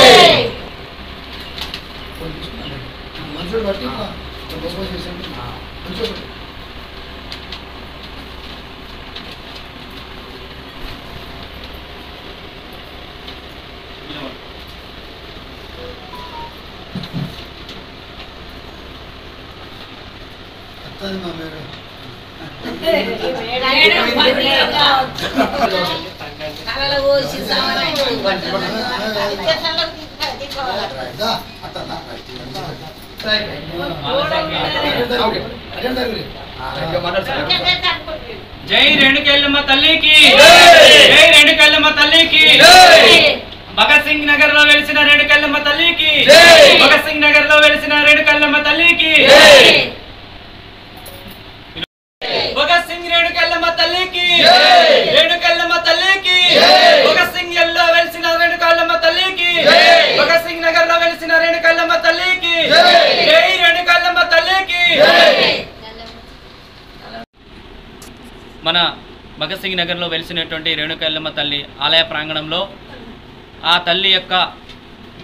జై రేణుకల్లమ్మ తల్లికి జై రేణుకల్లమ్మ తల్లికి భగత్ సింగ్ నగర్ లో వెలిసిన రేణుకల్లమ్మ తల్లికి భగత్ సింగ్ నగర్ లో వెలిసిన రేణుకల్లమ్మ తల్లికి భగత్ సింగ్ రేణుకల్లమ్మ తల్లికి రేణుకల్లమ్మ తల్లికి భగత్ సింగ్ లో వెలిసిన రేణుకల్లమ్మ తల్లికి భగత్ సింగ్ నగర్ లో వెలిసిన రేణుకల్లమ్మ తల్లికి జై రేణుకల్లమ్మ తల్లికి. మన భగత్ సింగ్ నగర్లో వెలిసినటువంటి రేణుకల్లమ్మ తల్లి ఆలయ ప్రాంగణంలో ఆ తల్లి యొక్క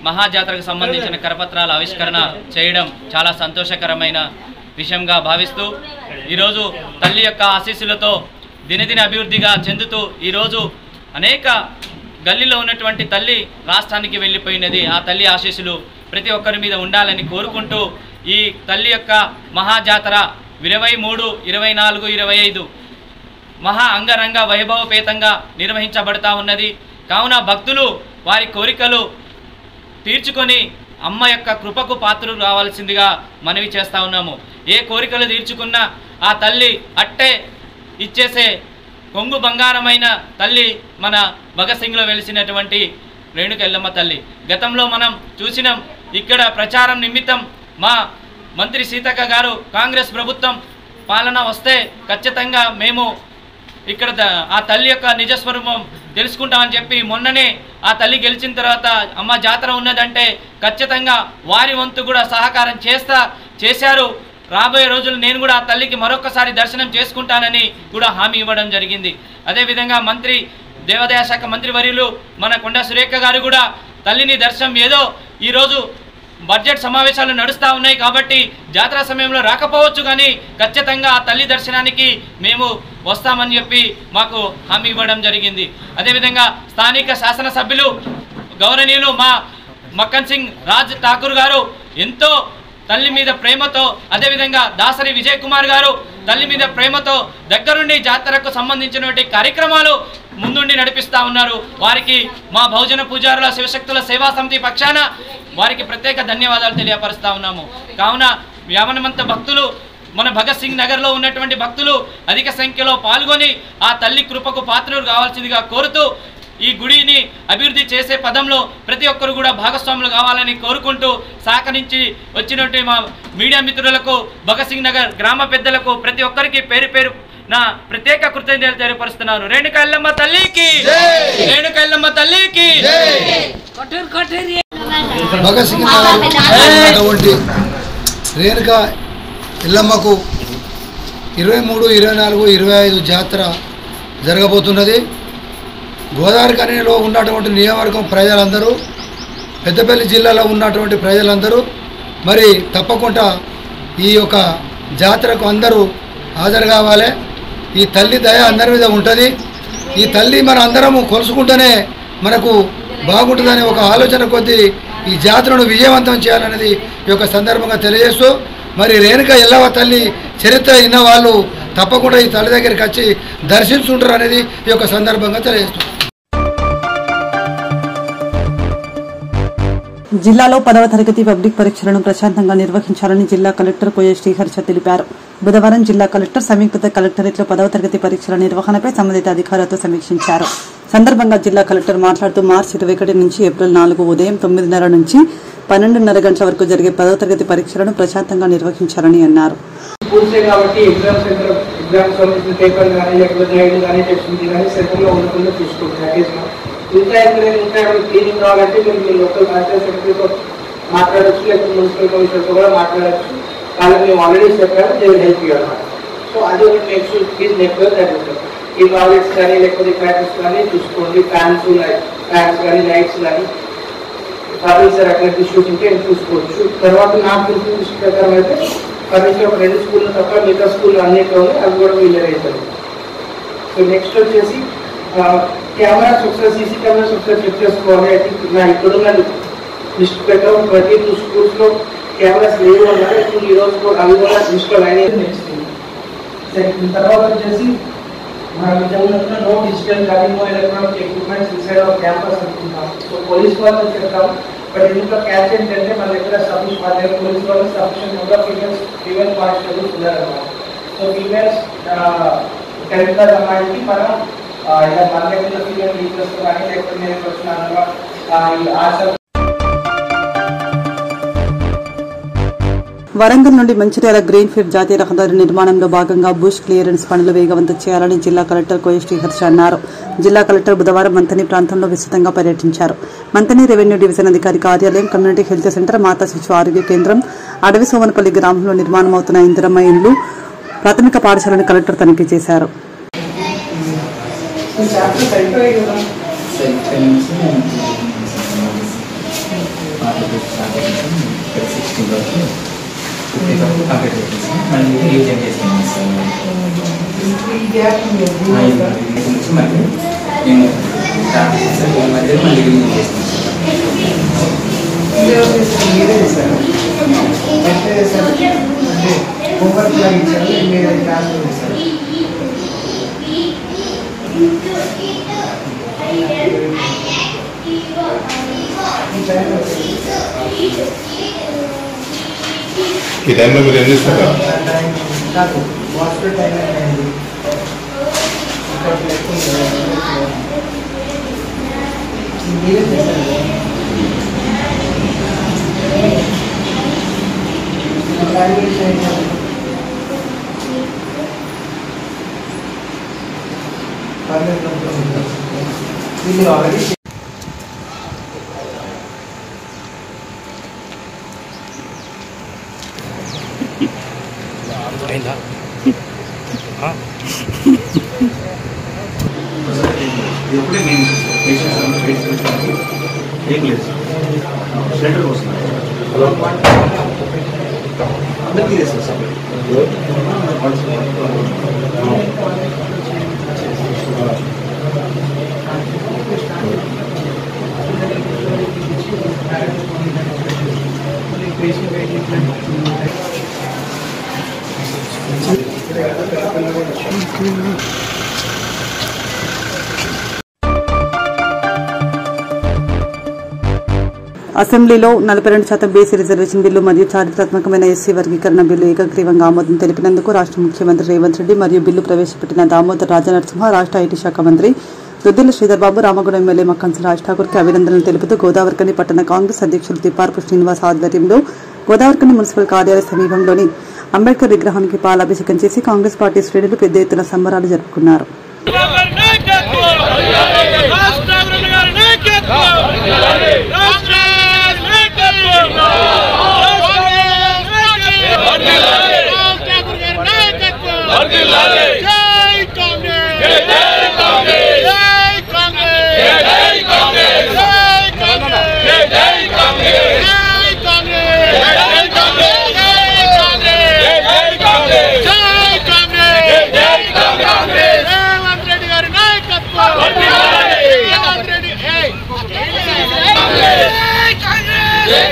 మహాజాతరకు సంబంధించిన కరపత్రాల ఆవిష్కరణ చేయడం చాలా సంతోషకరమైన విషయంగా భావిస్తూ, ఈరోజు తల్లి యొక్క ఆశీస్సులతో దినదిన అభివృద్ధిగా చెందుతూ ఈరోజు అనేక గల్లీలో ఉన్నటువంటి తల్లి రాష్ట్రానికి వెళ్ళిపోయినది. ఆ తల్లి ఆశీస్సులు ప్రతి ఒక్కరి మీద ఉండాలని కోరుకుంటూ ఈ తల్లి యొక్క మహాజాతర 23, 24, 25 మహా అంగరంగ వైభవపేతంగా నిర్వహించబడతా ఉన్నది. కావున భక్తులు వారి కోరికలు తీర్చుకొని అమ్మ యొక్క కృపకు పాత్రలు రావాల్సిందిగా మనవి చేస్తూ ఉన్నాము. ఏ కోరికలు తీర్చుకున్నా ఆ తల్లి అట్టే ఇచ్చేసే కొంగు బంగారమైన తల్లి మన భగత్ సింగ్లో వెలిసినటువంటి రేణుకల్లమ్మ తల్లి. గతంలో మనం చూసినాం, ఇక్కడ ప్రచారం నిమిత్తం మా మంత్రి సీతక్క గారు కాంగ్రెస్ ప్రభుత్వం పాలన వస్తే ఖచ్చితంగా మేము ఇక్కడ ఆ తల్లి యొక్క నిజస్వరూపం తెలుసుకుంటామని చెప్పి మొన్ననే ఆ తల్లి గెలిచిన తర్వాత అమ్మ జాతర ఉన్నదంటే ఖచ్చితంగా వారి వంతు కూడా సహకారం చేశారు. రాబోయే రోజులు నేను కూడా ఆ తల్లికి మరొకసారి దర్శనం చేసుకుంటానని కూడా హామీ ఇవ్వడం జరిగింది. అదేవిధంగా మంత్రి దేవాదాయ శాఖ మంత్రి వర్యులు మన కొండా సురేఖ గారు కూడా తల్లిని దర్శనం ఏదో ఈరోజు బడ్జెట్ సమావేశాలు నడుస్తూ ఉన్నాయి కాబట్టి జాతర సమయంలో రాకపోవచ్చు, కానీ ఖచ్చితంగా ఆ తల్లి దర్శనానికి మేము వస్తామని చెప్పి మాకు హామీ ఇవ్వడం జరిగింది. అదేవిధంగా స్థానిక శాసనసభ్యులు గౌరవనీయులు మా మక్కన్ సింగ్ రాజ్ ఠాకూర్ గారు ఎంతో తల్లి మీద ప్రేమతో, అదేవిధంగా దాసరి విజయ్ కుమార్ గారు తల్లి మీద ప్రేమతో దగ్గరుండి జాతరకు సంబంధించినటువంటి కార్యక్రమాలు ముందుండి నడిపిస్తూ ఉన్నారు. వారికి మా బహుజన పూజారుల శివశక్తుల సేవా సమితి పక్షాన వారికి ప్రత్యేక ధన్యవాదాలు తెలియపరుస్తూ ఉన్నాము. కావున యావనమంత భక్తులు మన భగత్ సింగ్ నగర్లో ఉన్నటువంటి భక్తులు అధిక సంఖ్యలో పాల్గొని ఆ తల్లి కృపకు పాత్రలు కావాల్సిందిగా కోరుతూ ఈ గుడిని అభివృద్ధి చేసే పదంలో ప్రతి ఒక్కరు కూడా భాగస్వాములు కావాలని కోరుకుంటూ సహకరించి వచ్చినటువంటి మా మీడియా మిత్రులకు, భగత్ సింగ్ నగర్ గ్రామ పెద్దలకు ప్రతి ఒక్కరికి పేరు పేరు నా ప్రత్యేక కృతజ్ఞతలు తెలియపరుస్తున్నాను. రేణుకల్లమ్మ తల్లికి రేణుకల్లమ్మ తల్లికి భగత్ సింగ్ నగర్ రేణుకా ఎల్లమ్మకు 23, 24, 25 జాతర జరగబోతున్నది. గోదావరి కనిలో ఉన్నటువంటి నియోజకవర్గం ప్రజలందరూ, పెద్దపల్లి జిల్లాలో ఉన్నటువంటి ప్రజలందరూ మరి తప్పకుండా ఈ యొక్క జాతరకు అందరూ హాజరు కావాలి. ఈ తల్లి దయ అందరి మీద ఉంటుంది. ఈ తల్లి మన అందరము కొలుసుకుంటేనే మనకు బాగుంటుందనే ఒక ఆలోచన కొద్దీ ఈ జాతరను విజయవంతం చేయాలనేది ఈ యొక్క సందర్భంగా తెలియజేస్తూ మరి రేణుక ఎల్లవ తల్లి చరిత్ర విన్న వాళ్ళు తప్పకుండా ఈ తల్లి దగ్గరికి వచ్చి దర్శించుంటారు అనేది ఈ యొక్క సందర్భంగా తెలియజేస్తుంది. జిల్లాలో 10వ తరగతి పబ్లిక్ పరీక్షలను ప్రశాంతంగా నిర్వహించాలని జిల్లా కలెక్టర్ కోయ శ్రీహర్ష తెలిపారు. బుధవారం జిల్లా కలెక్టర్ సమీకృత కలెక్టరేట్లో 10వ తరగతి పరీక్షల నిర్వహణపై సంబంధిత అధికారులతో సమీక్షించారు. సందర్భంగా జిల్లా కలెక్టర్ మాట్లాడుతూ మార్చి 21 నుంచి ఏప్రిల్ 4 ఉదయం 9:30 నుంచి 12:30 గంటల వరకు జరిగే 10వ తరగతి పరీక్షలను ప్రశాంతంగా నిర్వహించాలని అన్నారు. ఇంకా ఎక్కడైనా క్లీనింగ్ కావాలంటే మీరు మీ లోకల్ పంచాయత్ సెక్రటరీతో మాట్లాడచ్చు, లేకపోతే మున్సిపల్ కమిషనర్తో కూడా మాట్లాడచ్చు. వాళ్ళకి మేము ఆల్రెడీ చెప్పాము, దే విల్ హెల్ప్ యూ అన్నమాట. సో అది ఒకటి make sure please network admission ఈ టాయిలెట్స్ కానీ లేకపోతే ప్యాకెట్స్ కానీ చూసుకోండి. ఫ్యాన్స్ కానీ లైట్స్ కానీ ఫర్నిచర్ అక్కడ ఇష్యూస్ ఉంటే చూసుకోవచ్చు. తర్వాత నాకు తెలిసిన ప్రకారం అయితే ఫర్నిచర్ ఒక 2 స్కూళ్ళు తప్ప మిగతా స్కూళ్ళు అన్నిట్లో ఉన్నాయి, అవి కూడా వీళ్ళు అవుతారు. సో నెక్స్ట్ వచ్చేసి కెమెరాస్ ఒకసారి సీసీ కెమెరాస్ ఒకసారి చెక్ చేసుకోవాలి. ఐ థింక్ నా ఇక్కడున్న లిస్ట్ ప్రకారం ప్రతి 2 స్కూల్స్లో కెమెరాస్ లేవు అన్నారు. ఇప్పుడు ఈరోజు కూడా అవి కూడా ఇన్స్టాల్ అయినాయి. తర్వాత వచ్చేసి మన విజయంలో నో డిజిటల్ కానీ no electronic equipments inside of campus అనుకుంటాం. సో పోలీస్ వాళ్ళని చెప్తాం. బట్ ఇంట్లో క్యాచ్ ఏంటంటే మన దగ్గర వాళ్ళ దగ్గర పోలీస్ వాళ్ళు sufficient number of female constables ఉన్నారన్నమాట. సో ఫీమేల్స్ కరెక్ట్గా సంబంధించి మనం ఇలా మన దగ్గర ఫీమేల్ టీచర్స్ కానీ లేకపోతే నేను వచ్చిన ఆశ. వరంగల్ నుండి మంచిర్యాల గ్రీన్ ఫీల్డ్ జాతీయ రహదారి నిర్మాణంలో భాగంగా బుష్ క్లియరెన్స్ పనులు వేగవంతం చేయాలని జిల్లా కలెక్టర్ కోయ శ్రీహర్ష అన్నారు. జిల్లా కలెక్టర్ బుధవారం మంతని ప్రాంతంలో విస్తృతంగా పర్యటించారు. మంతని రెవెన్యూ డివిజన్ అధికారి కార్యాలయం, కమ్యూనిటీ హెల్త్ సెంటర్, మాతా శిశు ఆరోగ్య కేంద్రం, అడవి సోమనపల్లి గ్రామంలో నిర్మాణమవుతున్న ఇందిరమ్మ ఇండ్లు, ప్రాథమిక పాఠశాలను కలెక్టర్ తనిఖీ చేశారు. ఈ టైంలో మీరు ఏం చేస్తారు? ఎప్పుడే మేము ఏం లేదు సెంటర్ కోసం అందరికీ చేస్తారు సార్. అసెంబ్లీలో 42% బీసీ రిజర్వేషన్ బిల్లు మరియు చారిత్రాత్మకమైన ఎస్సీ వర్గీకరణ బిల్లు ఏకగ్రీవంగా ఆమోదం తెలిపినందుకు రాష్ట్ర ముఖ్యమంత్రి రేవంత్ రెడ్డి మరియు బిల్లు ప్రవేశపెట్టిన దామోదర్ రాజనరసింహ, రాష్ట్ర ఐటీ శాఖ మంత్రి దుద్దిల శ్రీధర్బాబు, రామగుండం ఎమ్మెల్యే మక్కంచల రాజ్ ఠాకూర్కి అభినందనలు తెలుపుతూ గోదావరికని పట్టణ కాంగ్రెస్ అధ్యక్షులు తిప్పారపు శ్రీనివాస్ ఆధ్వర్యంలో గోదావరికని మున్సిపల్ కార్యాలయ సమీపంలోని అంబేద్కర్ విగ్రహానికి పాలాభిషేకం చేసి కాంగ్రెస్ పార్టీ శ్రేణులు పెద్ద ఎత్తున సంబరాలు జరుపుకున్నారు.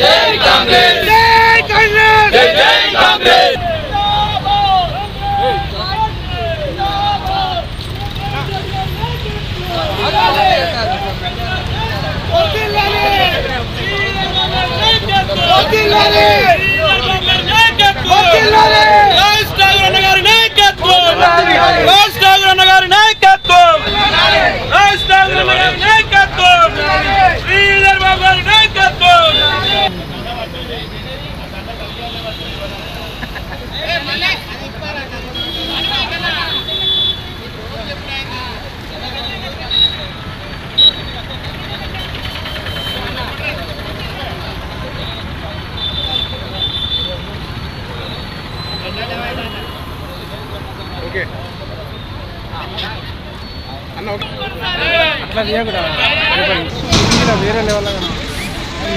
Jai Congress! Jai Congress! Jai Congress! అట్లా చేయకూడదు వేరే లెవెల్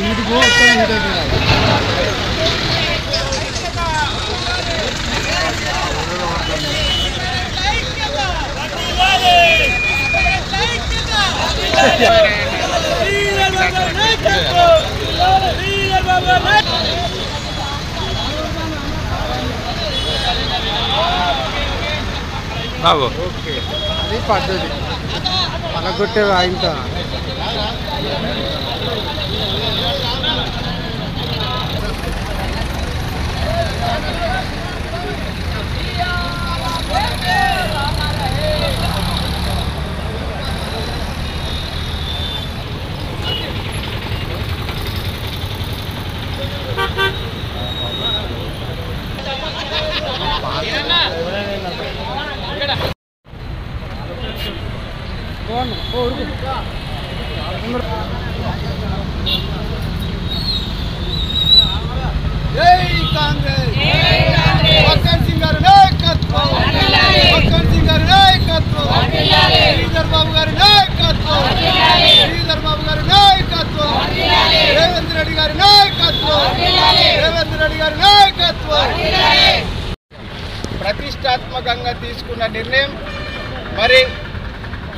వీటికి ఓకే అది పద్ధతి పలగొట్టే ఆయనతో జై కాంగ్రెస్ వక్కన్ సింగ్ గారి నాయకత్వం వక్కన్ సింగ్ గారి నాయకత్వం శ్రీధర్ బాబు గారి నాయకత్వం శ్రీధర్ బాబు గారి నాయకత్వం రేవంత్ రెడ్డి గారి నాయకత్వం రేవంత్ రెడ్డి గారి నాయకత్వం ప్రతిష్టాత్మకంగా తీసుకున్న నిర్ణయం మరి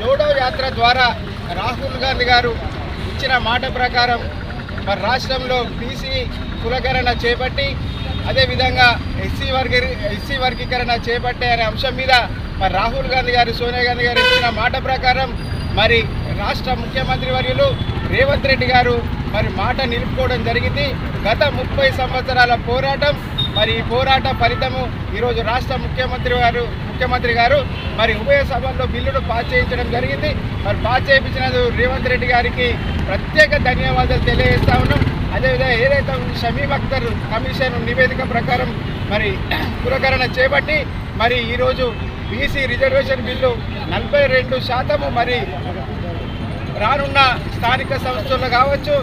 జోడో యాత్ర ద్వారా రాహుల్ గాంధీ గారు ఇచ్చిన మాట ప్రకారం మరి రాష్ట్రంలో బీసీ కులకరణ చేపట్టి అదేవిధంగా ఎస్సీ వర్గీకరణ చేపట్టే అనే అంశం మీద మరి రాహుల్ గాంధీ గారు సోనియా గాంధీ గారు ఇచ్చిన మాట ప్రకారం మరి రాష్ట్ర ముఖ్యమంత్రి వర్యులు రేవంత్ రెడ్డి గారు మరి మాట నిలుపుకోవడం జరిగింది. గత 30 సంవత్సరాల పోరాటం మరి ఈ పోరాట ఫలితము ఈరోజు రాష్ట్ర ముఖ్యమంత్రి గారు మరి ఉభయ సభల్లో బిల్లును పాస్ చేయించడం జరిగింది. మరి పాస్ చేయించినందుకు రేవంత్ రెడ్డి గారికి ప్రత్యేక ధన్యవాదాలు తెలియజేస్తా ఉన్నాం. అదేవిధంగా ఏదైతే షమీమ్ అఖ్తర్ కమిషన్ నివేదిక ప్రకారం మరి కులకరణ చేపట్టి మరి ఈరోజు బీసీ రిజర్వేషన్ బిల్లు 42% మరి రానున్న స్థానిక సంస్థల్లో కావచ్చు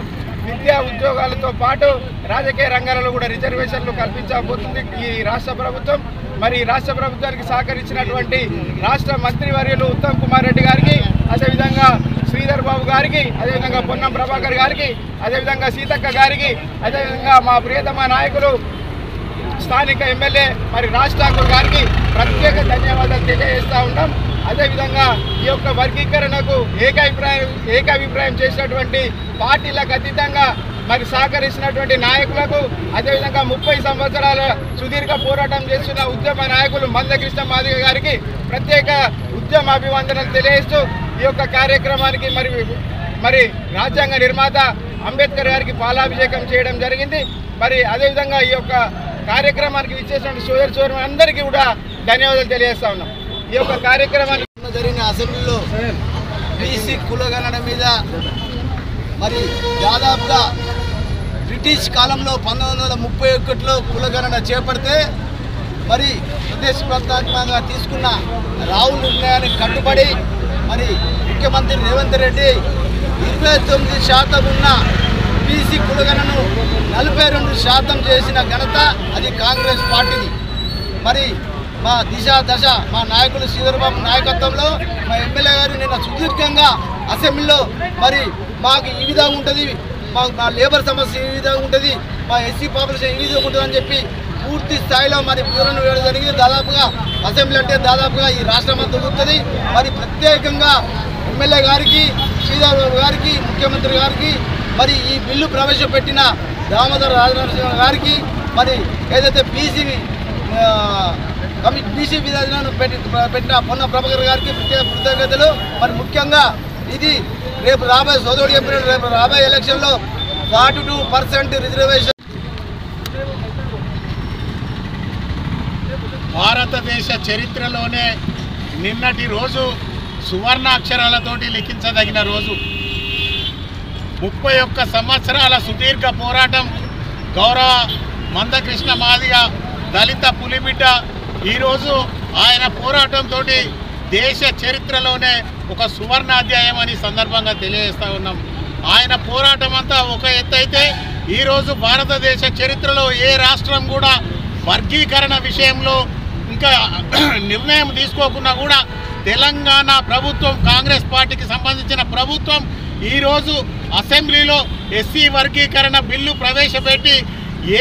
విద్యా ఉద్యోగాలతో పాటు రాజకీయ రంగాలలో కూడా రిజర్వేషన్లు కల్పించబోతుంది ఈ రాష్ట్ర ప్రభుత్వం. మరి రాష్ట్ర ప్రభుత్వానికి సహకరించినటువంటి రాష్ట్ర మంత్రివర్యులు ఉత్తమ్ కుమార్ రెడ్డి గారికి, అదేవిధంగా శ్రీధర్ బాబు గారికి, అదేవిధంగా పొన్నం ప్రభాకర్ గారికి, అదేవిధంగా సీతక్క గారికి, అదేవిధంగా మా ప్రియతమ నాయకులు స్థానిక ఎమ్మెల్యే మరి రాజ్ ఠాకూర్ గారికి ప్రత్యేక ధన్యవాదాలు తెలియజేస్తూ ఉంటాం. అదేవిధంగా ఈ యొక్క వర్గీకరణకు ఏకాభిప్రాయం చేసినటువంటి పార్టీలకు అతీతంగా మరి సహకరిస్తున్నటువంటి నాయకులకు, అదేవిధంగా 30 సంవత్సరాల సుదీర్ఘ పోరాటం చేస్తున్న ఉద్యమ నాయకులు మందకృష్ణ మాదిగ గారికి ప్రత్యేక ఉద్యమ అభివందనలు తెలియజేస్తూ ఈ యొక్క కార్యక్రమానికి మరి రాజ్యాంగ నిర్మాత అంబేద్కర్ గారికి పాలాభిషేకం చేయడం జరిగింది. మరి అదేవిధంగా ఈ యొక్క కార్యక్రమానికి ఇచ్చేసిన సోదరు అందరికీ కూడా ధన్యవాదాలు తెలియజేస్తా ఉన్నాం. ఈ యొక్క కార్యక్రమానికి జరిగిన అసెంబ్లీలో బీసీ కులగణన మీద మరి దాదాపుగా బ్రిటిష్ కాలంలో 1931లో కులగణన చేపడితే మరి ప్రతిష్టాత్మకంగా తీసుకున్న రాహుల్ నిర్ణయానికి కట్టుబడి మరి ముఖ్యమంత్రి రేవంత్ రెడ్డి 29% ఉన్న బీసీ కులగణను 42% చేసిన ఘనత అది కాంగ్రెస్ పార్టీది. మరి మా దశ మా నాయకులు శ్రీధర్బాబు నాయకత్వంలో మా ఎమ్మెల్యే గారు నిన్న సుదీర్ఘంగా అసెంబ్లీలో మరి మాకు ఈ విధంగా ఉంటుంది, మా లేబర్ సమస్య ఈ విధంగా ఉంటుంది, మా ఎస్సీ పాపులేషన్ ఈ విధంగా ఉంటుంది అని చెప్పి పూర్తి స్థాయిలో మరి వివరణ వేయడం జరిగింది. దాదాపుగా అసెంబ్లీ అంటే దాదాపుగా ఈ రాష్ట్రం అంతా దొరుకుతుంది. మరి ప్రత్యేకంగా ఎమ్మెల్యే గారికి, శ్రీధర్బాబు గారికి, ముఖ్యమంత్రి గారికి, మరి ఈ బిల్లు ప్రవేశపెట్టిన దామోదర రాజనరసింహ గారికి, మరి ఏదైతే బీసీ విధానాన్ని పెట్టిన పొన్న ప్రభాకర్ గారికి ప్రత్యేక కృతజ్ఞతలు. మరి ముఖ్యంగా ఇది రేపు రాబోయే సోదరుడు చెప్పినట్టు రేపు రాబోయే ఎలక్షన్లో 42% రిజర్వేషన్ భారతదేశ చరిత్రలోనే నిన్నటి రోజు సువర్ణాక్షరాలతోటి లిఖించదగిన రోజు. 31 సంవత్సరాల సుదీర్ఘ పోరాటం, గౌరవ మందకృష్ణ మాదిగ దళిత పులిబిడ్డ ఈరోజు ఆయన పోరాటంతో దేశ చరిత్రలోనే ఒక సువర్ణాధ్యాయం అని సందర్భంగా తెలియజేస్తూ ఉన్నాం. ఆయన పోరాటం అంతా ఒక ఎత్తు అయితే ఈరోజు భారతదేశ చరిత్రలో ఏ రాష్ట్రం కూడా వర్గీకరణ విషయంలో ఇంకా నిర్ణయం తీసుకోకుండా కూడా తెలంగాణ ప్రభుత్వం, కాంగ్రెస్ పార్టీకి సంబంధించిన ప్రభుత్వం ఈరోజు అసెంబ్లీలో ఎస్సీ వర్గీకరణ బిల్లు ప్రవేశపెట్టి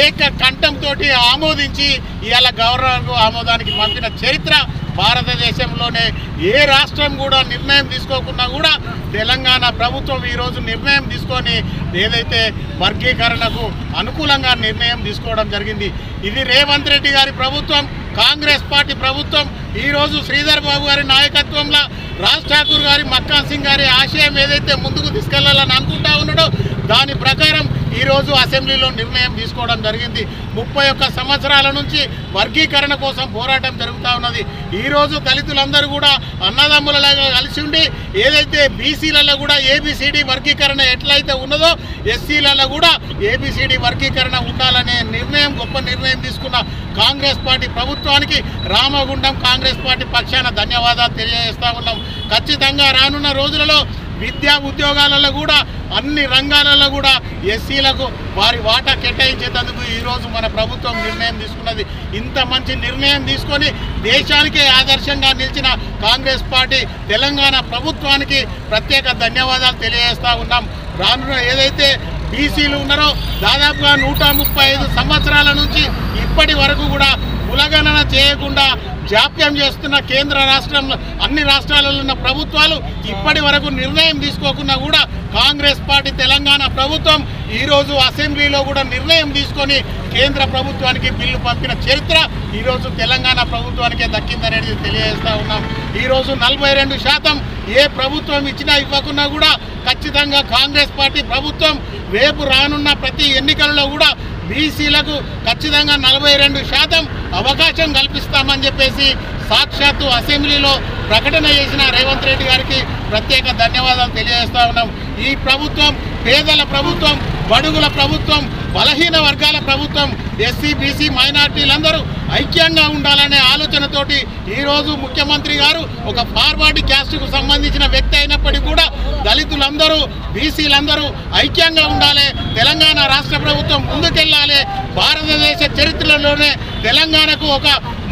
ఏకకంఠంతో ఆమోదించి ఇవాళ గవర్నర్కు ఆమోదానికి పంపిన చరిత్ర భారతదేశంలోనే ఏ రాష్ట్రం కూడా నిర్ణయం తీసుకోకుండా కూడా తెలంగాణ ప్రభుత్వం ఈరోజు నిర్ణయం తీసుకొని ఏదైతే వర్గీకరణకు అనుకూలంగా నిర్ణయం తీసుకోవడం జరిగింది. ఇది రేవంత్ రెడ్డి గారి ప్రభుత్వం, కాంగ్రెస్ పార్టీ ప్రభుత్వం. ఈరోజు శ్రీధర్ బాబు గారి నాయకత్వంలో రాజ్ ఠాకూర్ గారి, మక్కాన్ సింగ్ గారి ఆశయం ఏదైతే ముందుకు తీసుకెళ్లాలని అనుకుంటా ఉన్నాడో దాని ప్రకారం ఈరోజు అసెంబ్లీలో నిర్ణయం తీసుకోవడం జరిగింది. 31 సంవత్సరాల నుంచి వర్గీకరణ కోసం పోరాటం జరుగుతూ ఉన్నది. ఈరోజు దళితులందరూ కూడా అన్నదమ్ములలాగా కలిసి ఉండి ఏదైతే బీసీలలో కూడా ఏబిసిడి వర్గీకరణ ఎట్లయితే ఉన్నదో ఎస్సీలలో కూడా ఏబిసిడి వర్గీకరణ ఉండాలనే నిర్ణయం, గొప్ప నిర్ణయం తీసుకున్న కాంగ్రెస్ పార్టీ ప్రభుత్వానికి రామగుండం కాంగ్రెస్ పార్టీ పక్షాన ధన్యవాదాలు తెలియజేస్తా ఉన్నాం. ఖచ్చితంగా రానున్న రోజులలో విద్యా ఉద్యోగాలలో కూడా అన్ని రంగాలలో కూడా ఎస్సీలకు వారి వాటా కేటాయించేందుకు ఈరోజు మన ప్రభుత్వం నిర్ణయం తీసుకున్నది. ఇంత మంచి నిర్ణయం తీసుకొని దేశానికే ఆదర్శంగా నిలిచిన కాంగ్రెస్ పార్టీ తెలంగాణ ప్రభుత్వానికి ప్రత్యేక ధన్యవాదాలు తెలియజేస్తూ ఉన్నాం. రానున్న ఏదైతే బీసీలు ఉన్నారో దాదాపుగా 135 సంవత్సరాల నుంచి ఇప్పటి వరకు కూడా కులగణన చేయకుండా జాప్యం చేస్తున్న కేంద్ర రాష్ట్రంలో అన్ని రాష్ట్రాలలో ఉన్న ప్రభుత్వాలు ఇప్పటి వరకు నిర్ణయం తీసుకోకుండా కూడా కాంగ్రెస్ పార్టీ తెలంగాణ ప్రభుత్వం ఈరోజు అసెంబ్లీలో కూడా నిర్ణయం తీసుకొని కేంద్ర ప్రభుత్వానికి బిల్లు పంపిన చరిత్ర ఈరోజు తెలంగాణ ప్రభుత్వానికే దక్కిందనేది తెలియజేస్తూ ఉన్నాం. ఈరోజు 42% ఏ ప్రభుత్వం ఇచ్చినా ఇవ్వకున్నా కూడా ఖచ్చితంగా కాంగ్రెస్ పార్టీ ప్రభుత్వం రేపు రానున్న ప్రతి ఎన్నికలలో కూడా బీసీలకు ఖచ్చితంగా 42% అవకాశం కల్పిస్తామని చెప్పేసి సాక్షాత్తు అసెంబ్లీలో ప్రకటన చేసిన రేవంత్ రెడ్డి గారికి ప్రత్యేక ధన్యవాదాలు తెలియజేస్తా ఉన్నాం. ఈ ప్రభుత్వం పేదల ప్రభుత్వం, బడుగుల ప్రభుత్వం, బలహీన వర్గాల ప్రభుత్వం. ఎస్సీ, బీసీ, మైనార్టీలందరూ ఐక్యంగా ఉండాలనే ఆలోచనతోటి ఈరోజు ముఖ్యమంత్రి గారు ఒక ఫార్వర్డ్ క్యాస్ట్కు సంబంధించిన వ్యక్తి అయినప్పటికీ కూడా దళితులందరూ, బీసీలందరూ ఐక్యంగా ఉండాలి, తెలంగాణ రాష్ట్ర ప్రభుత్వం ముందుకెళ్ళాలి, భారతదేశ చరిత్రలోనే తెలంగాణకు ఒక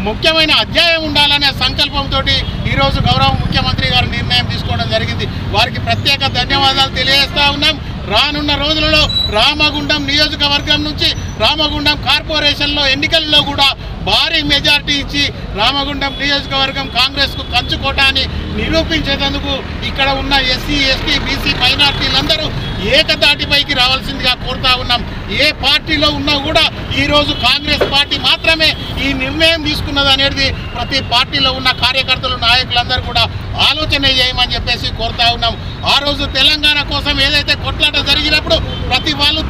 ముఖ్యమైన అధ్యాయం ఉండాలనే సంకల్పంతో ఈరోజు గౌరవ ముఖ్యమంత్రి గారు నిర్ణయం తీసుకోవడం జరిగింది. వారికి ప్రత్యేక ధన్యవాదాలు తెలియజేస్తా ఉన్నాం. రానున్న రోజులలో రామగుండం నియోజకవర్గం నుంచి రామగుండం కార్పొరేషన్లో ఎన్నికల్లో కూడా భారీ మెజార్టీ ఇచ్చి రామగుండం నియోజకవర్గం కాంగ్రెస్కు కంచుకోట అని నిరూపించేందుకు ఇక్కడ ఉన్న ఎస్సీ, ఎస్టీ, బీసీ, మైనార్టీలందరూ ఏకతాటిపైకి రావాల్సిందిగా కోరుతా ఉన్నాం. ఏ పార్టీలో ఉన్నా కూడా ఈరోజు కాంగ్రెస్ పార్టీ మాత్రమే ఈ నిర్ణయం తీసుకున్నది అనేది ప్రతి పార్టీలో ఉన్న కార్యకర్తలు, నాయకులందరూ కూడా ఆలోచన చేయమని చెప్పేసి కోరుతా ఉన్నాం. ఆ రోజు తెలంగాణ కోసం ఏదైతే కొట్లాట జరిగినప్పుడు ప్రతి వాళ్ళు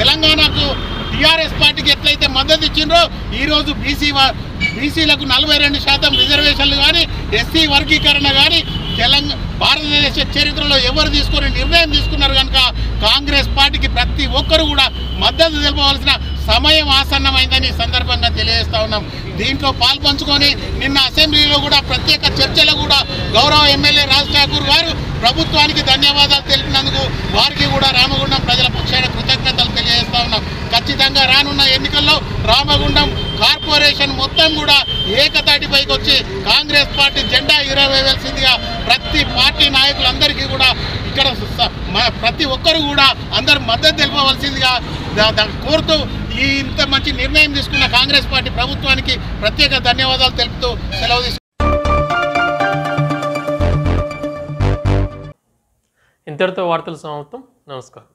తెలంగాణకు టీఆర్ఎస్ పార్టీకి ఎట్లయితే మద్దతు ఇచ్చిండ్రో ఈరోజు బీసీలకు 42% రిజర్వేషన్లు కానీ, ఎస్సీ వర్గీకరణ కానీ భారతదేశ చరిత్రలో ఎవరు తీసుకొని నిర్ణయం తీసుకున్నారు కనుక కాంగ్రెస్ పార్టీకి ప్రతి ఒక్కరు కూడా మద్దతు తెలపవలసిన సమయం ఆసన్నమైందని సందర్భంగా తెలియజేస్తా ఉన్నాం. దీంట్లో పాల్పంచుకొని నిన్న అసెంబ్లీలో కూడా ప్రత్యేక చర్చలో కూడా గౌరవ ఎమ్మెల్యే రాజ్ ఠాకూర్ గారు ప్రభుత్వానికి ధన్యవాదాలు తెలిపినందుకు వారికి కూడా రామగుండం ప్రజల పక్షాన కృతజ్ఞతలు తెలియజేస్తా ఉన్నాం. ఖచ్చితంగా రానున్న ఎన్నికల్లో రామగుండం కార్పొరేషన్ మొత్తం కూడా ఏకతాటిపైకి వచ్చి కాంగ్రెస్ పార్టీ జెండా ఎగరవేయాల్సిందిగా ప్రతి పార్టీ నాయకులందరికీ కూడా ఇక్కడ ప్రతి ఒక్కరు కూడా అందరు మద్దతు తెలపవలసిందిగా కోరుతూ ఈ ఇంత మంచి నిర్ణయం తీసుకున్న కాంగ్రెస్ పార్టీ ప్రభుత్వానికి ప్రత్యేక ధన్యవాదాలు తెలుపుతూ సెలవు తీసుకుంటున్నాను. ఇంతటితో వార్తలు సమాప్తం. నమస్కారం.